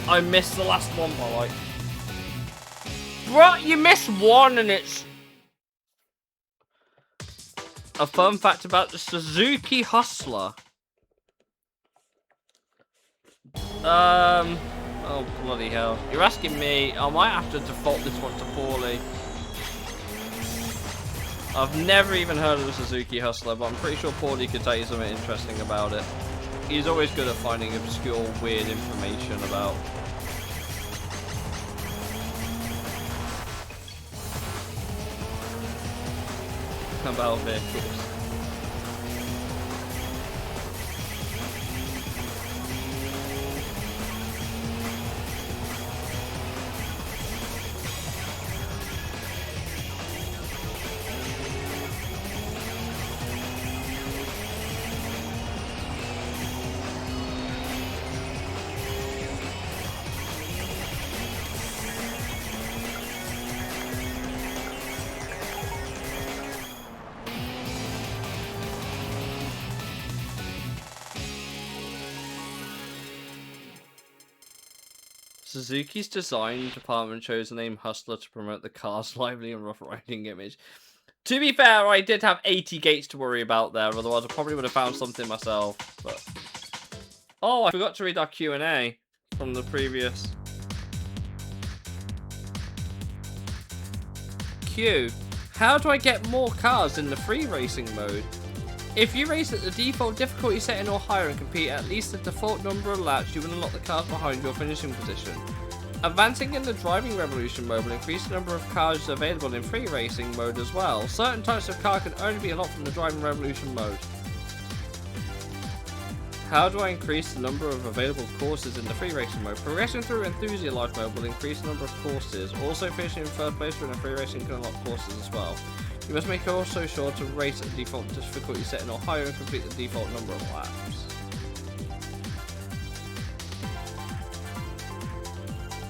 I missed the last one by like... Bro, you missed one and it's... A fun fact about the Suzuki Hustler. Oh bloody hell. You're asking me, I might have to default this one to Paulie. I've never even heard of the Suzuki Hustler, but I'm pretty sure Paulie could tell you something interesting about it. He's always good at finding obscure, weird information about vehicles. Suzuki's design department chose the name Hustler to promote the car's lively and rough riding image. To be fair, I did have 80 gates to worry about there, otherwise I probably would have found something myself. But oh, I forgot to read our Q&A from the previous. Q, how do I get more cars in the free racing mode? If you race at the default difficulty setting or higher and compete at least the default number of laps, you will unlock the cars behind your finishing position. Advancing in the driving revolution mode will increase the number of cars available in free racing mode as well. Certain types of car can only be unlocked from the driving revolution mode. How do I increase the number of available courses in the free racing mode? Progressing through Enthusia life mode will increase the number of courses. Also finishing in third place during a free racing can unlock courses as well. You must make also sure to race at the default difficulty setting or higher and complete the default number of laps.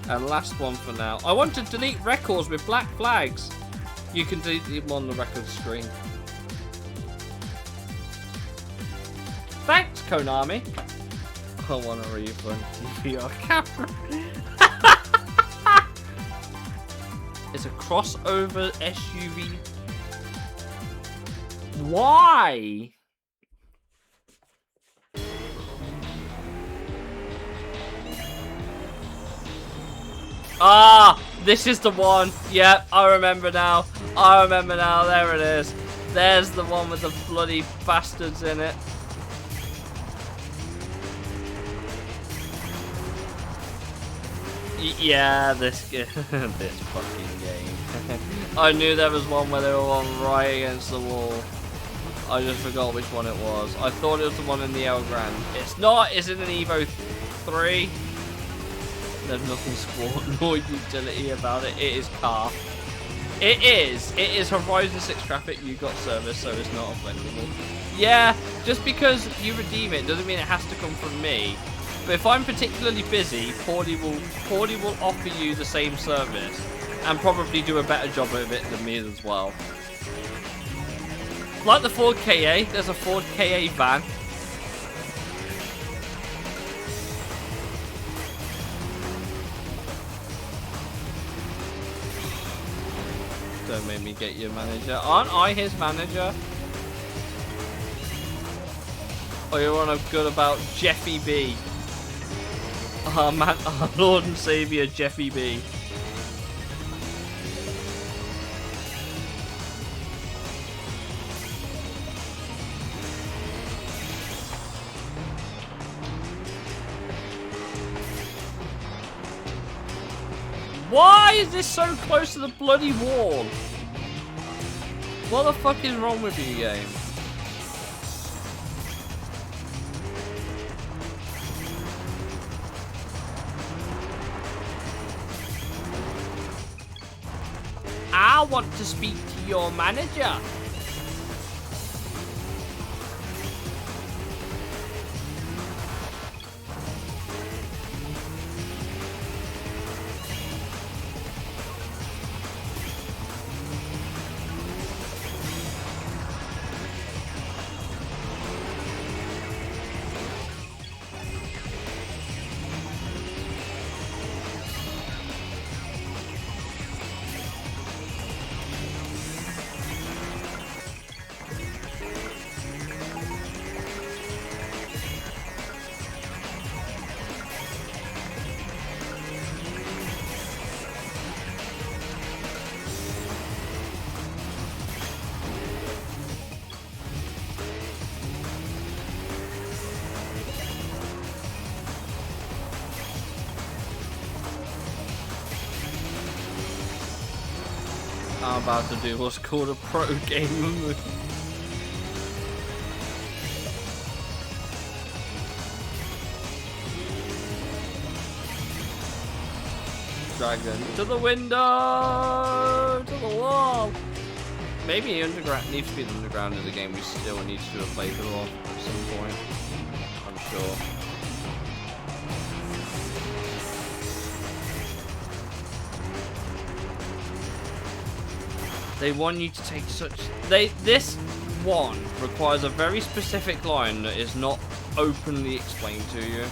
And last one for now. I want to delete records with black flags. You can delete them on the record screen. Thanks, Konami. I want a refund. DVR camera. It's a crossover SUV. Why? Ah, this is the one. Yep, I remember now. I remember now. There it is. There's the one with the bloody bastards in it. Yeah, this fucking game. I knew there was one where they were on right against the wall. I just forgot which one it was. I thought it was the one in the El Grande. It's not. Is it an Evo 3? There's nothing sport nor utility about it. It is car. It is. It is Horizon 6 traffic. You got service, so it's not applicable. Yeah, just because you redeem it doesn't mean it has to come from me. But if I'm particularly busy, Paulie will offer you the same service and probably do a better job of it than me as well. Like the Ford KA, there's a Ford KA van. Don't make me get your manager. Aren't I his manager? Oh, you're on a good about Jeffy B. Our man, our Lord and Savior Jeffy B. Why is this so close to the bloody wall? What the fuck is wrong with you, game? I want to speak to your manager. I'm about to do what's called a pro gamer move. Dragon to the window, to the wall. Maybe underground needs to be the underground of the game. We still need to do a playthrough of at some point. I'm sure. They want you to take such... This one requires a very specific line that is not openly explained to you.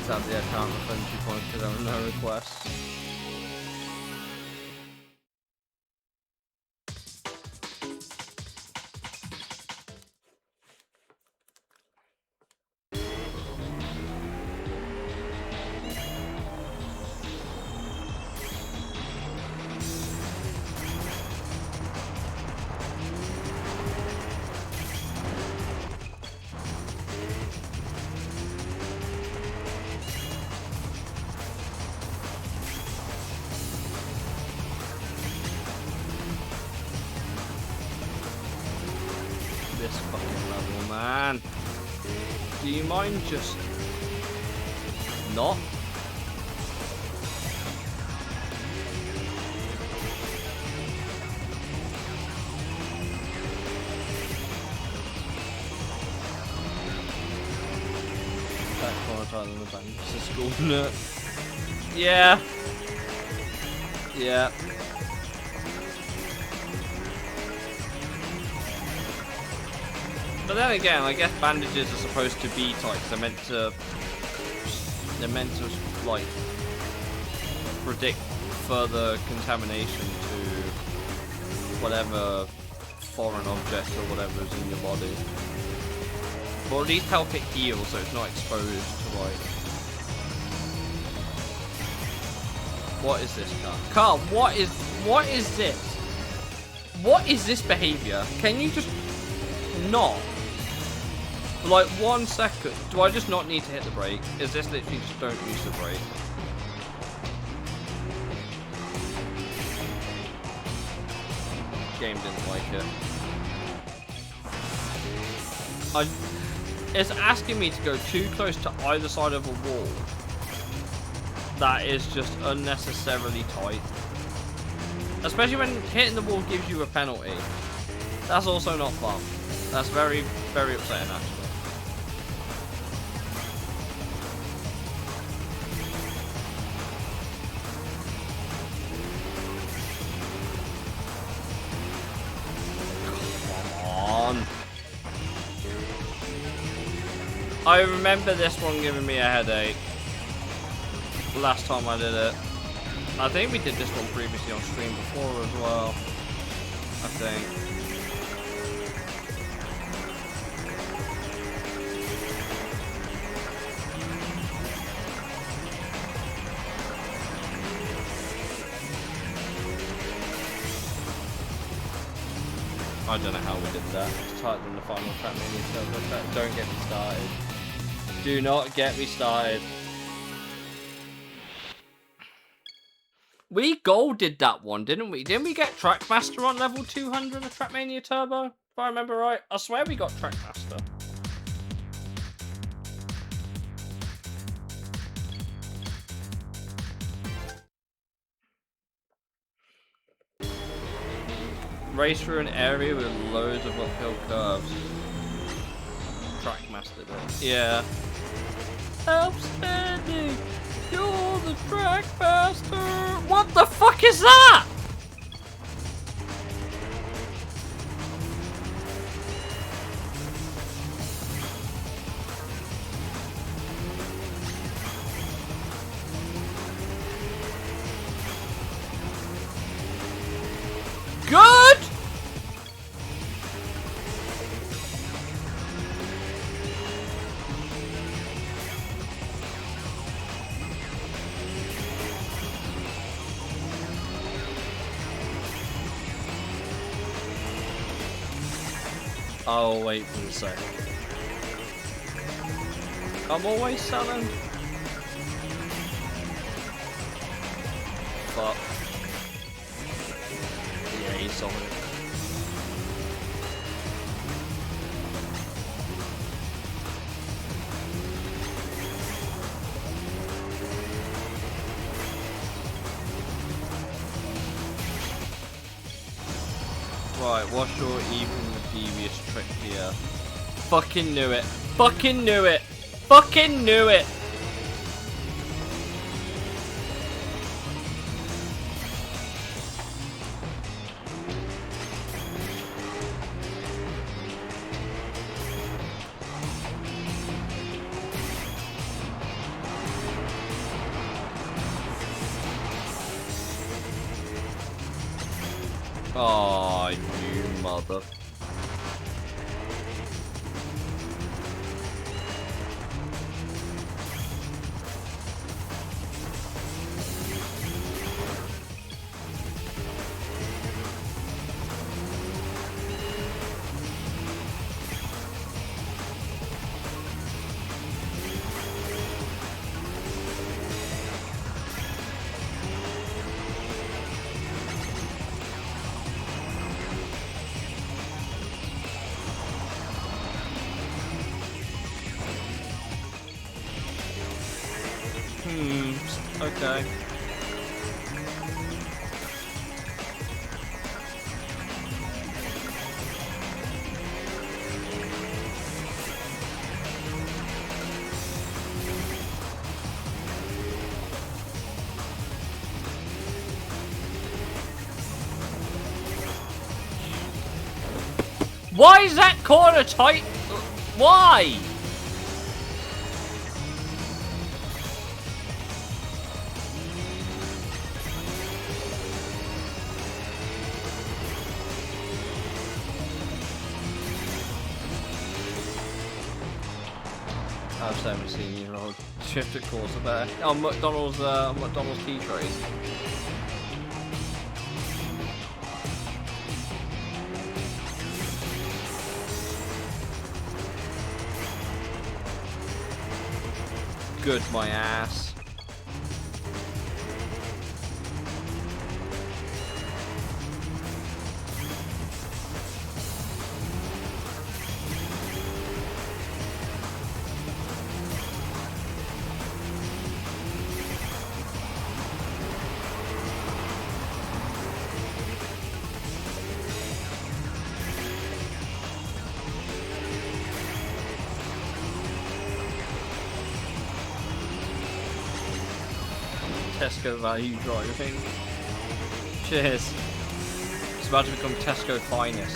Sadly, I can't refund you points because there were no requests. This fucking level, man. Do you mind just not? That corner tile in the bank. It's a school nut. Yeah. Yeah. But then again, I guess bandages are supposed to be tight because they're meant to like predict further contamination to whatever foreign object or whatever is in your body. Or at least help it heal so it's not exposed to like... What is this, Carl? Carl, what is this? What is this behaviour? Can you just not? For like 1 second. Do I just not need to hit the brake? Is this literally just don't use the brake? Game didn't like it. It's asking me to go too close to either side of a wall. That is just unnecessarily tight. Especially when hitting the wall gives you a penalty. That's also not fun. That's very, very upsetting actually. I remember this one giving me a headache last time I did it. I think we did this one previously on stream before as well. I think. I don't know how we did that. It's tighter than the final Trackmania Turbo track. Don't get me started. Do not get me started. We golded that one, didn't we? Didn't we get Trackmaster on level 200 of Trackmania Turbo? If I remember right. I swear we got Trackmaster. Race through an area with loads of uphill curves. Trackmaster did. Yeah. Outstanding! You're the Trackmaster! What the fuck is that? Good! I'll wait for a sec. I'm always selling. Fuck. Yeah, he's solid. Right, what's your evil devious trick here? Fucking knew it. Fucking knew it. Fucking knew it. Oh, you mother. Okay. Why is that corner tight? Why? I've 17-year-old shifted course there. Oh, McDonald's tea trays. Good, my ass. Tesco value driving. Cheers. It's about to become Tesco finest.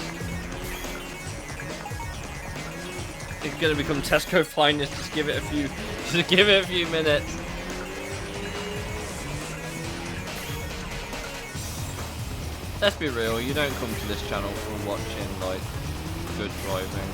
It's gonna become Tesco finest. Just give it a few minutes. Let's be real. You don't come to this channel for watching like good driving.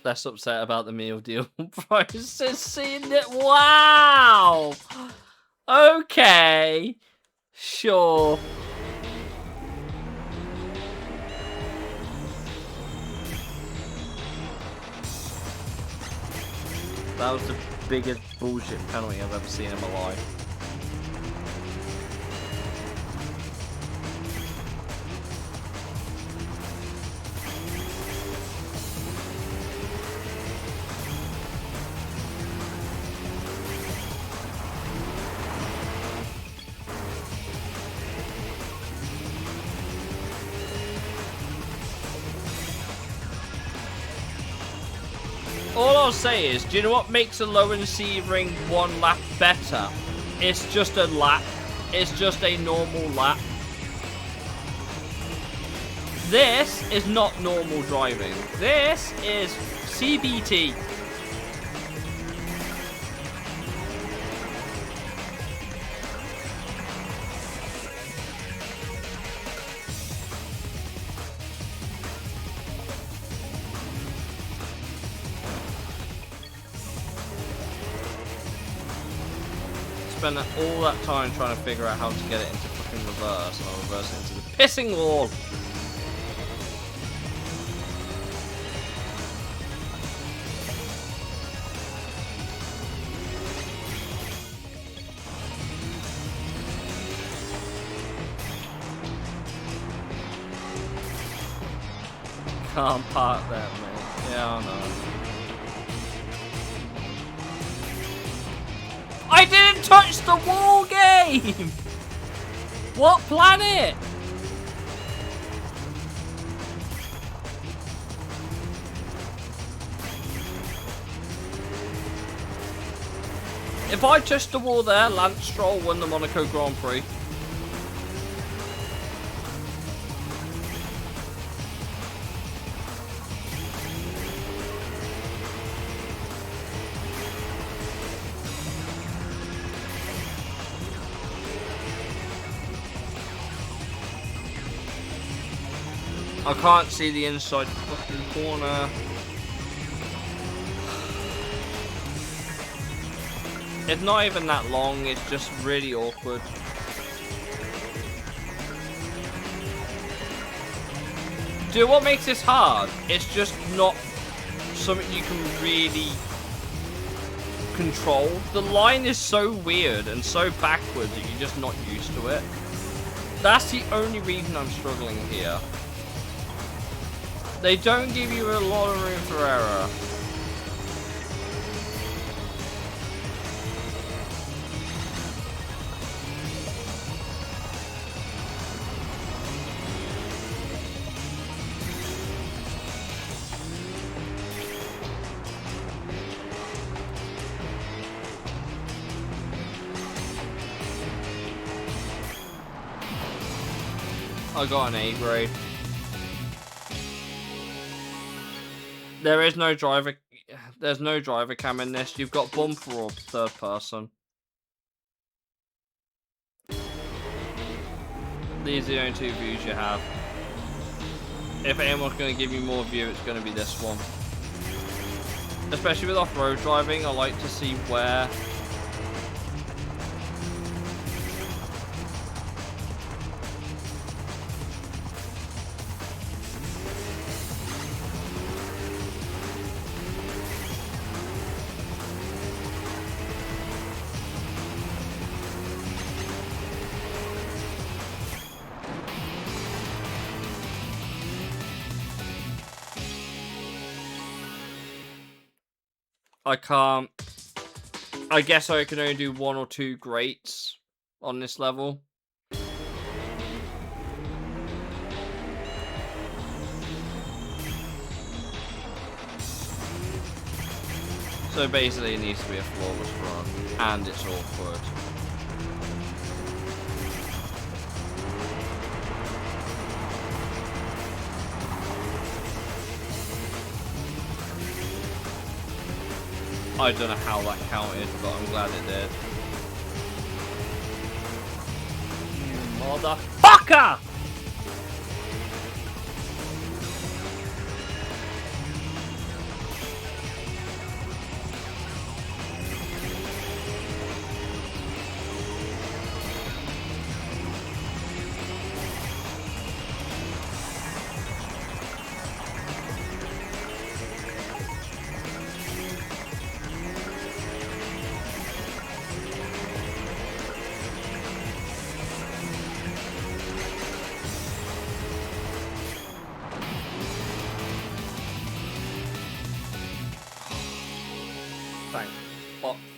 Less upset about the meal deal prices. Seeing it. Wow. Okay. Sure. That was the biggest bullshit penalty I've ever seen in my life. All I'll say is, do you know what makes a low and C ring 1 lap better? It's just a lap. It's just a normal lap. This is not normal driving. This is CBT. Spend all that time trying to figure out how to get it into fucking reverse, and I'll reverse it into the pissing wall. Can't park there, mate. Yeah, I know. I didn't touch the wall, game! What planet? If I touched the wall there, Lance Stroll won the Monaco Grand Prix. I can't see the inside fucking corner. It's not even that long, it's just really awkward. Dude, what makes this hard? It's just not something you can really control. The line is so weird and so backward that you're just not used to it. That's the only reason I'm struggling here. They don't give you a lot of room for error. I got an A grade. There's no driver cam in this. You've got bumper or third person. These are the only 2 views you have. If anyone's going to give you more view, it's going to be this one. Especially with off-road driving, I like to see where... I can't... I guess I can only do 1 or 2 greats on this level. So basically it needs to be a flawless run, and it's awkward. I don't know how that counted, but I'm glad it did. You motherfucker!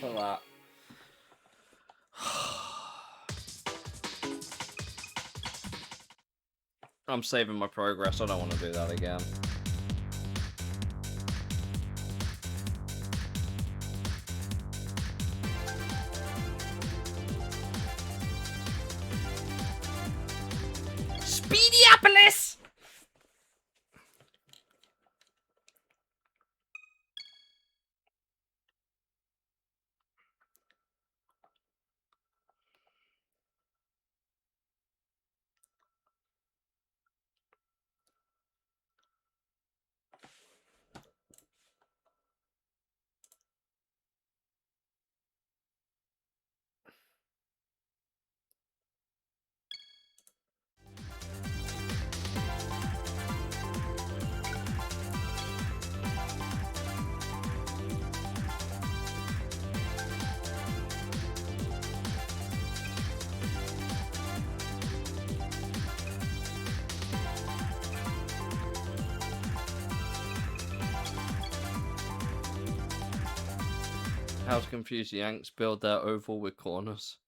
for that. I'm saving my progress. I don't want to do that again. Speediopolis! How to confuse the Yanks build their oval with corners.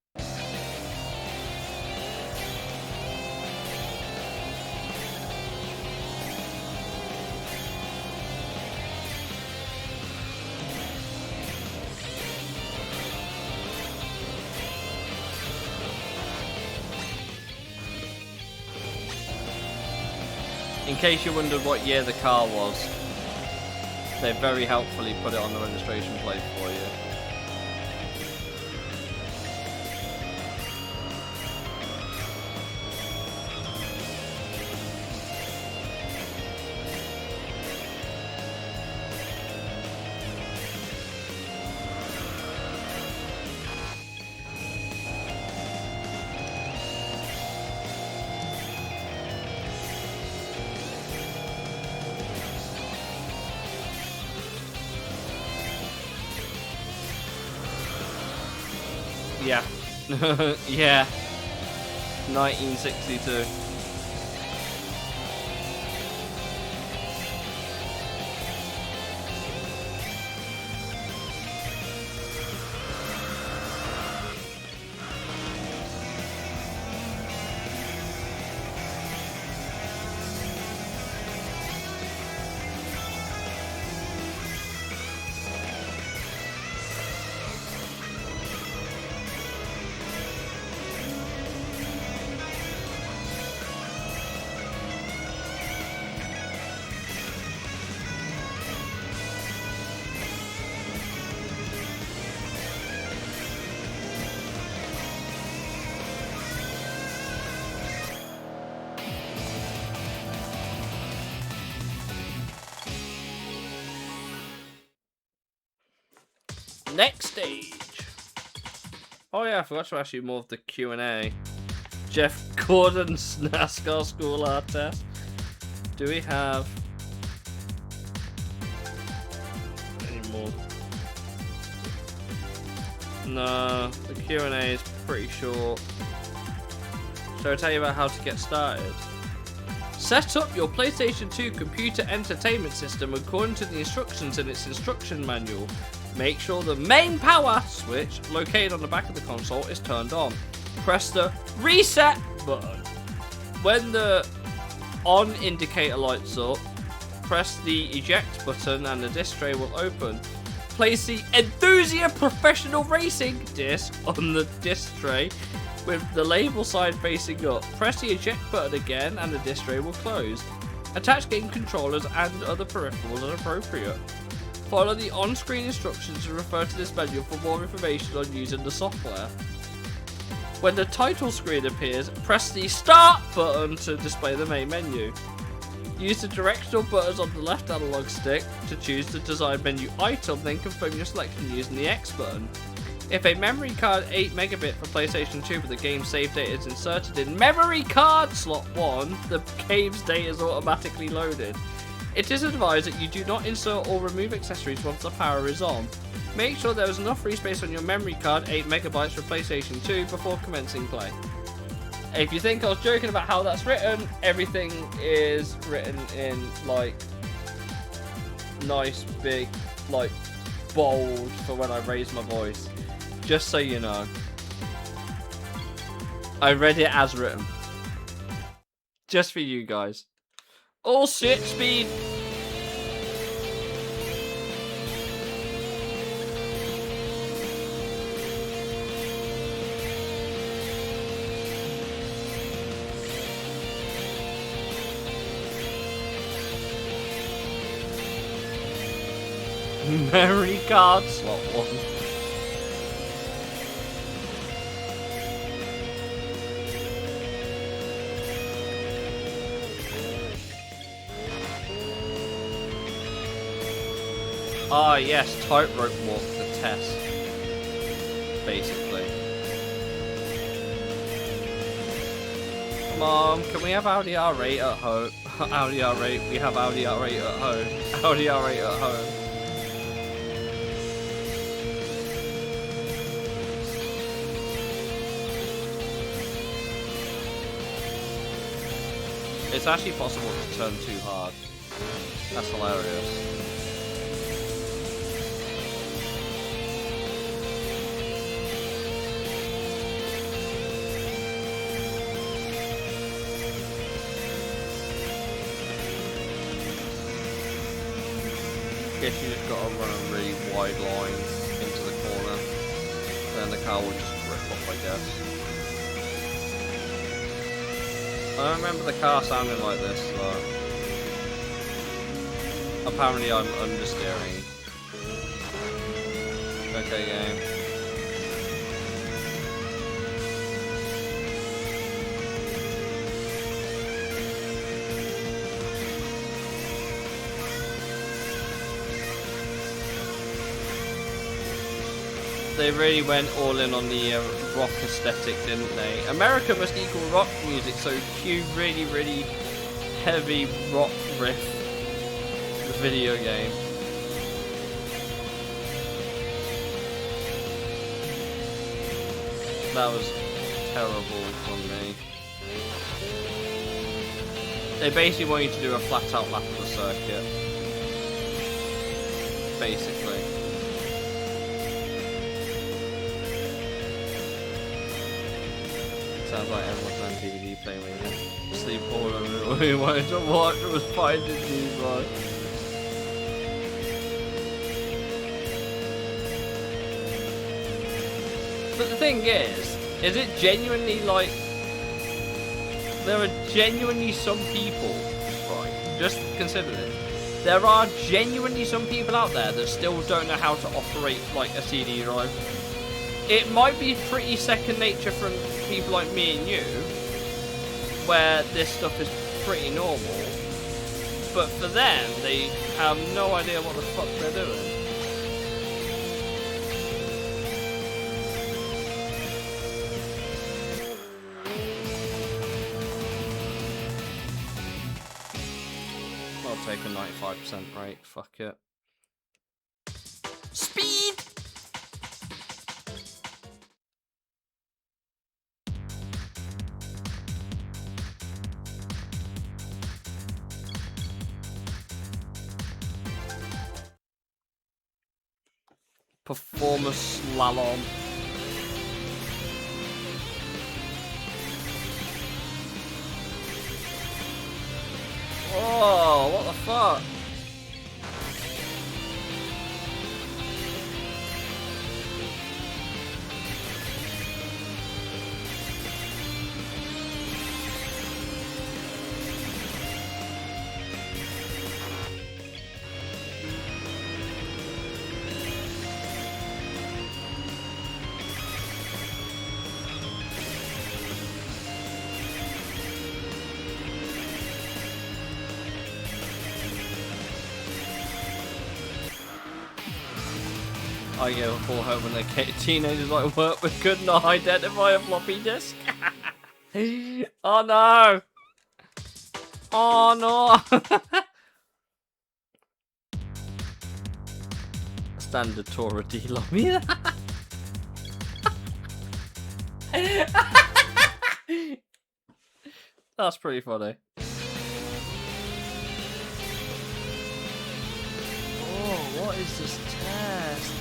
In case you wondered what year the car was, they very helpfully put it on the registration plate for you. Yeah. Yeah. 1962. Next stage. Oh yeah, I forgot to ask you more of the Q&A. Jeff Gordon's NASCAR school art test. Do we have any more? No, the Q&A is pretty short. Shall I tell you about how to get started? Set up your PlayStation 2 computer entertainment system according to the instructions in its instruction manual. Make sure the main power switch located on the back of the console is turned on. Press the reset button. When the on indicator lights up, press the eject button and the disc tray will open. Place the Enthusia Professional Racing disc on the disc tray with the label side facing up. Press the eject button again and the disc tray will close. Attach game controllers and other peripherals as appropriate. Follow the on-screen instructions and refer to this manual for more information on using the software. When the title screen appears, press the start button to display the main menu. Use the directional buttons on the left analog stick to choose the design menu item, then confirm your selection using the X button. If a memory card 8 megabit for PlayStation 2 with the game save data is inserted in memory card slot 1, the game's data is automatically loaded. It is advised that you do not insert or remove accessories once the power is on. Make sure there is enough free space on your memory card, 8 megabytes for PlayStation 2, before commencing play. If you think I was joking about how that's written, everything is written in like nice big like bold for when I raise my voice. Just so you know. I read it as written. Just for you guys. All shit speed. Memory card slot 1. Ah, yes, tightrope walk the test. Basically. Mom, can we have Audi R8 at home? Audi R8, we have Audi R8 at home. Audi R8 at home. It's actually possible to turn too hard. That's hilarious. Guess you just gotta run a really wide line into the corner. Then the car will just rip off, I guess. I don't remember the car sounding like this, but apparently I'm understeering. Okay, game. They really went all in on the rock aesthetic, didn't they? America must equal rock music, so cue really, really heavy rock riff. The video game. That was terrible from me. They basically want you to do a flat out lap of the circuit. Basically. Sounds like everyone's on DVD playing when you sleep all over. We wanted to watch was Finding Nemo. But the thing is it genuinely like there are genuinely some people, right? Just consider this. There are genuinely some people out there that still don't know how to operate like a CD drive. It might be pretty second nature from people like me and you, where this stuff is pretty normal, but for them, they have no idea what the fuck they're doing. I'll take a 95% rate, fuck it. Speed! Performer slalom. Oh, what the fuck? I get a full hope when they teenagers like work but could not identify a floppy disk. Oh no! Oh no! Standard Torah deal me. That's pretty funny. Oh, what is this test?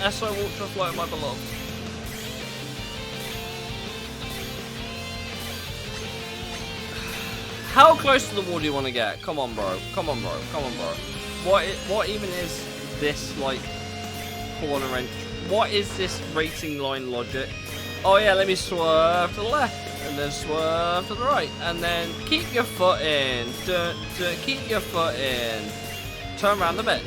SO Ultra Flow, my beloved. How close to the wall do you want to get? Come on, bro. Come on, bro. Come on, bro. What even is this, like, corner wrench? What is this racing line logic? Oh, yeah, let me swerve to the left. And then swerve to the right. And then keep your foot in. Keep your foot in. Turn around the bend.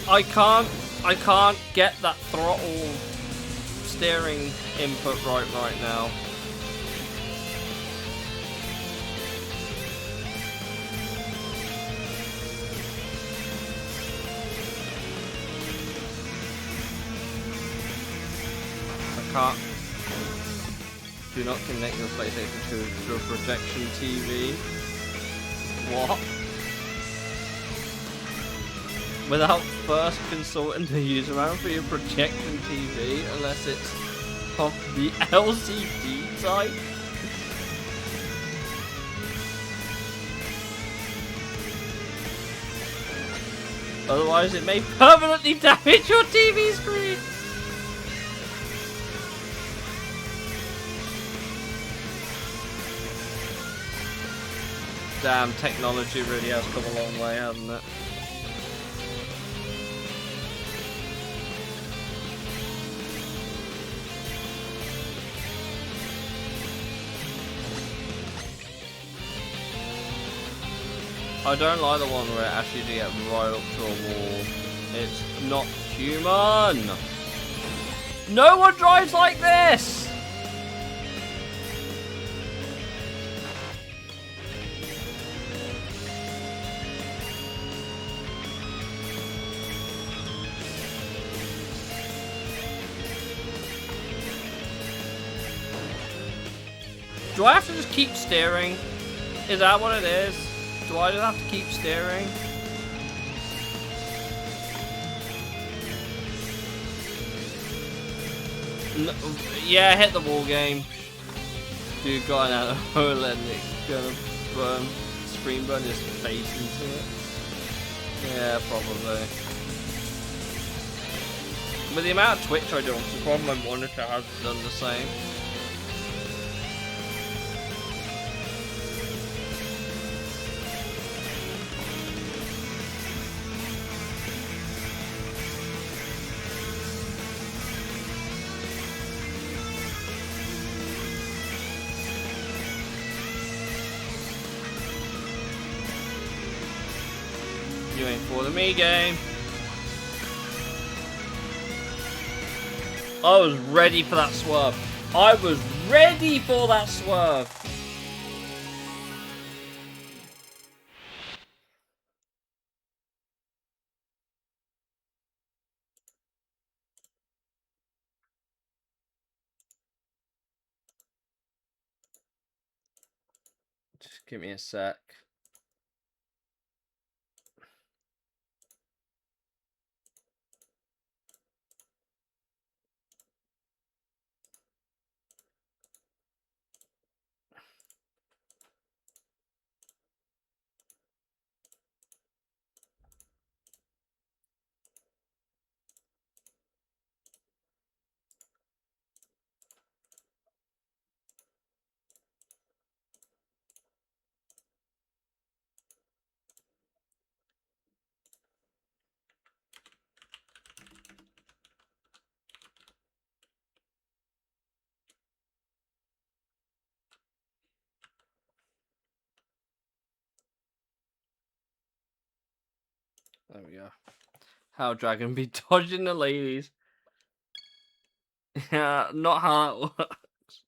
I can't get that throttle steering input right now. I can't. Do not connect your PlayStation to a projection TV. What? Without first consulting the user manual for your projection TV, unless it's of the LCD type. Otherwise, it may permanently damage your TV screen. Damn, technology really has come a long way, hasn't it? I don't like the one where it asks you to get right up to a wall. It's not human. No one drives like this! Do I have to just keep steering? Is that what it is? Do I just have to keep steering? No, yeah, hit the wall game. Dude got an OLED and it's gonna burn, screen burn his face into it. Yeah, probably. With the amount of Twitch I do, I'm surprised my monitor hasn't done the same. You ain't for the me game. I was ready for that swerve. I was ready for that swerve. Just give me a sec. There we go. How Dragon be dodging the ladies. Yeah, not how it works.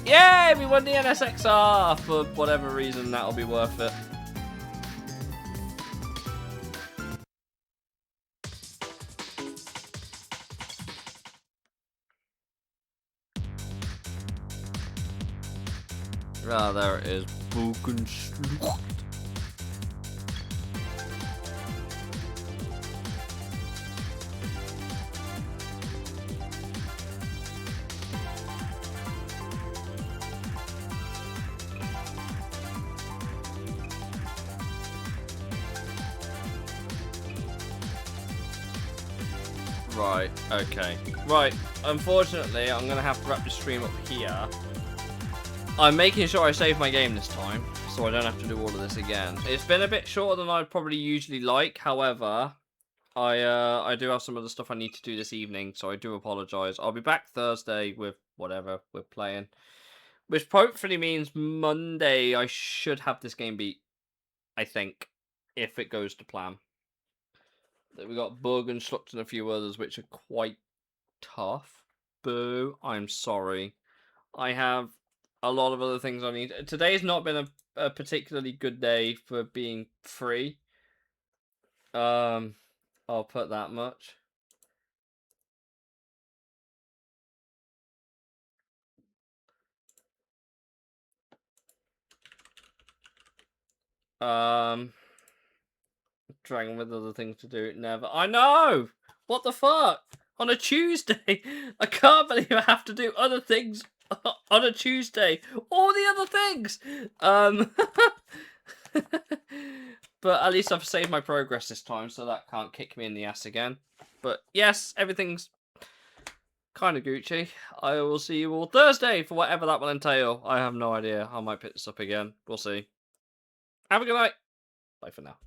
Yay! We won the NSXR! For whatever reason, that'll be worth it. Ah, there it is. Bogenschlucht. Right, okay. Right, unfortunately, I'm going to have to wrap the stream up here. I'm making sure I save my game this time, so I don't have to do all of this again. It's been a bit shorter than I'd probably usually like, however, I do have some other stuff I need to do this evening, so I do apologise. I'll be back Thursday with whatever we're playing, which hopefully means Monday I should have this game beat, I think, if it goes to plan. We got Bug and Schlucht and a few others, which are quite tough. Boo, I'm sorry. I have a lot of other things I need. Today's not been a particularly good day for being free. I'll put that much. Dragging with other things to do. Never. I know! What the fuck? On a Tuesday? I can't believe I have to do other things on a Tuesday. All the other things! But at least I've saved my progress this time, so that can't kick me in the ass again. But yes, everything's kind of Gucci. I will see you all Thursday for whatever that will entail. I have no idea. I might pick this up again. We'll see. Have a good night. Bye for now.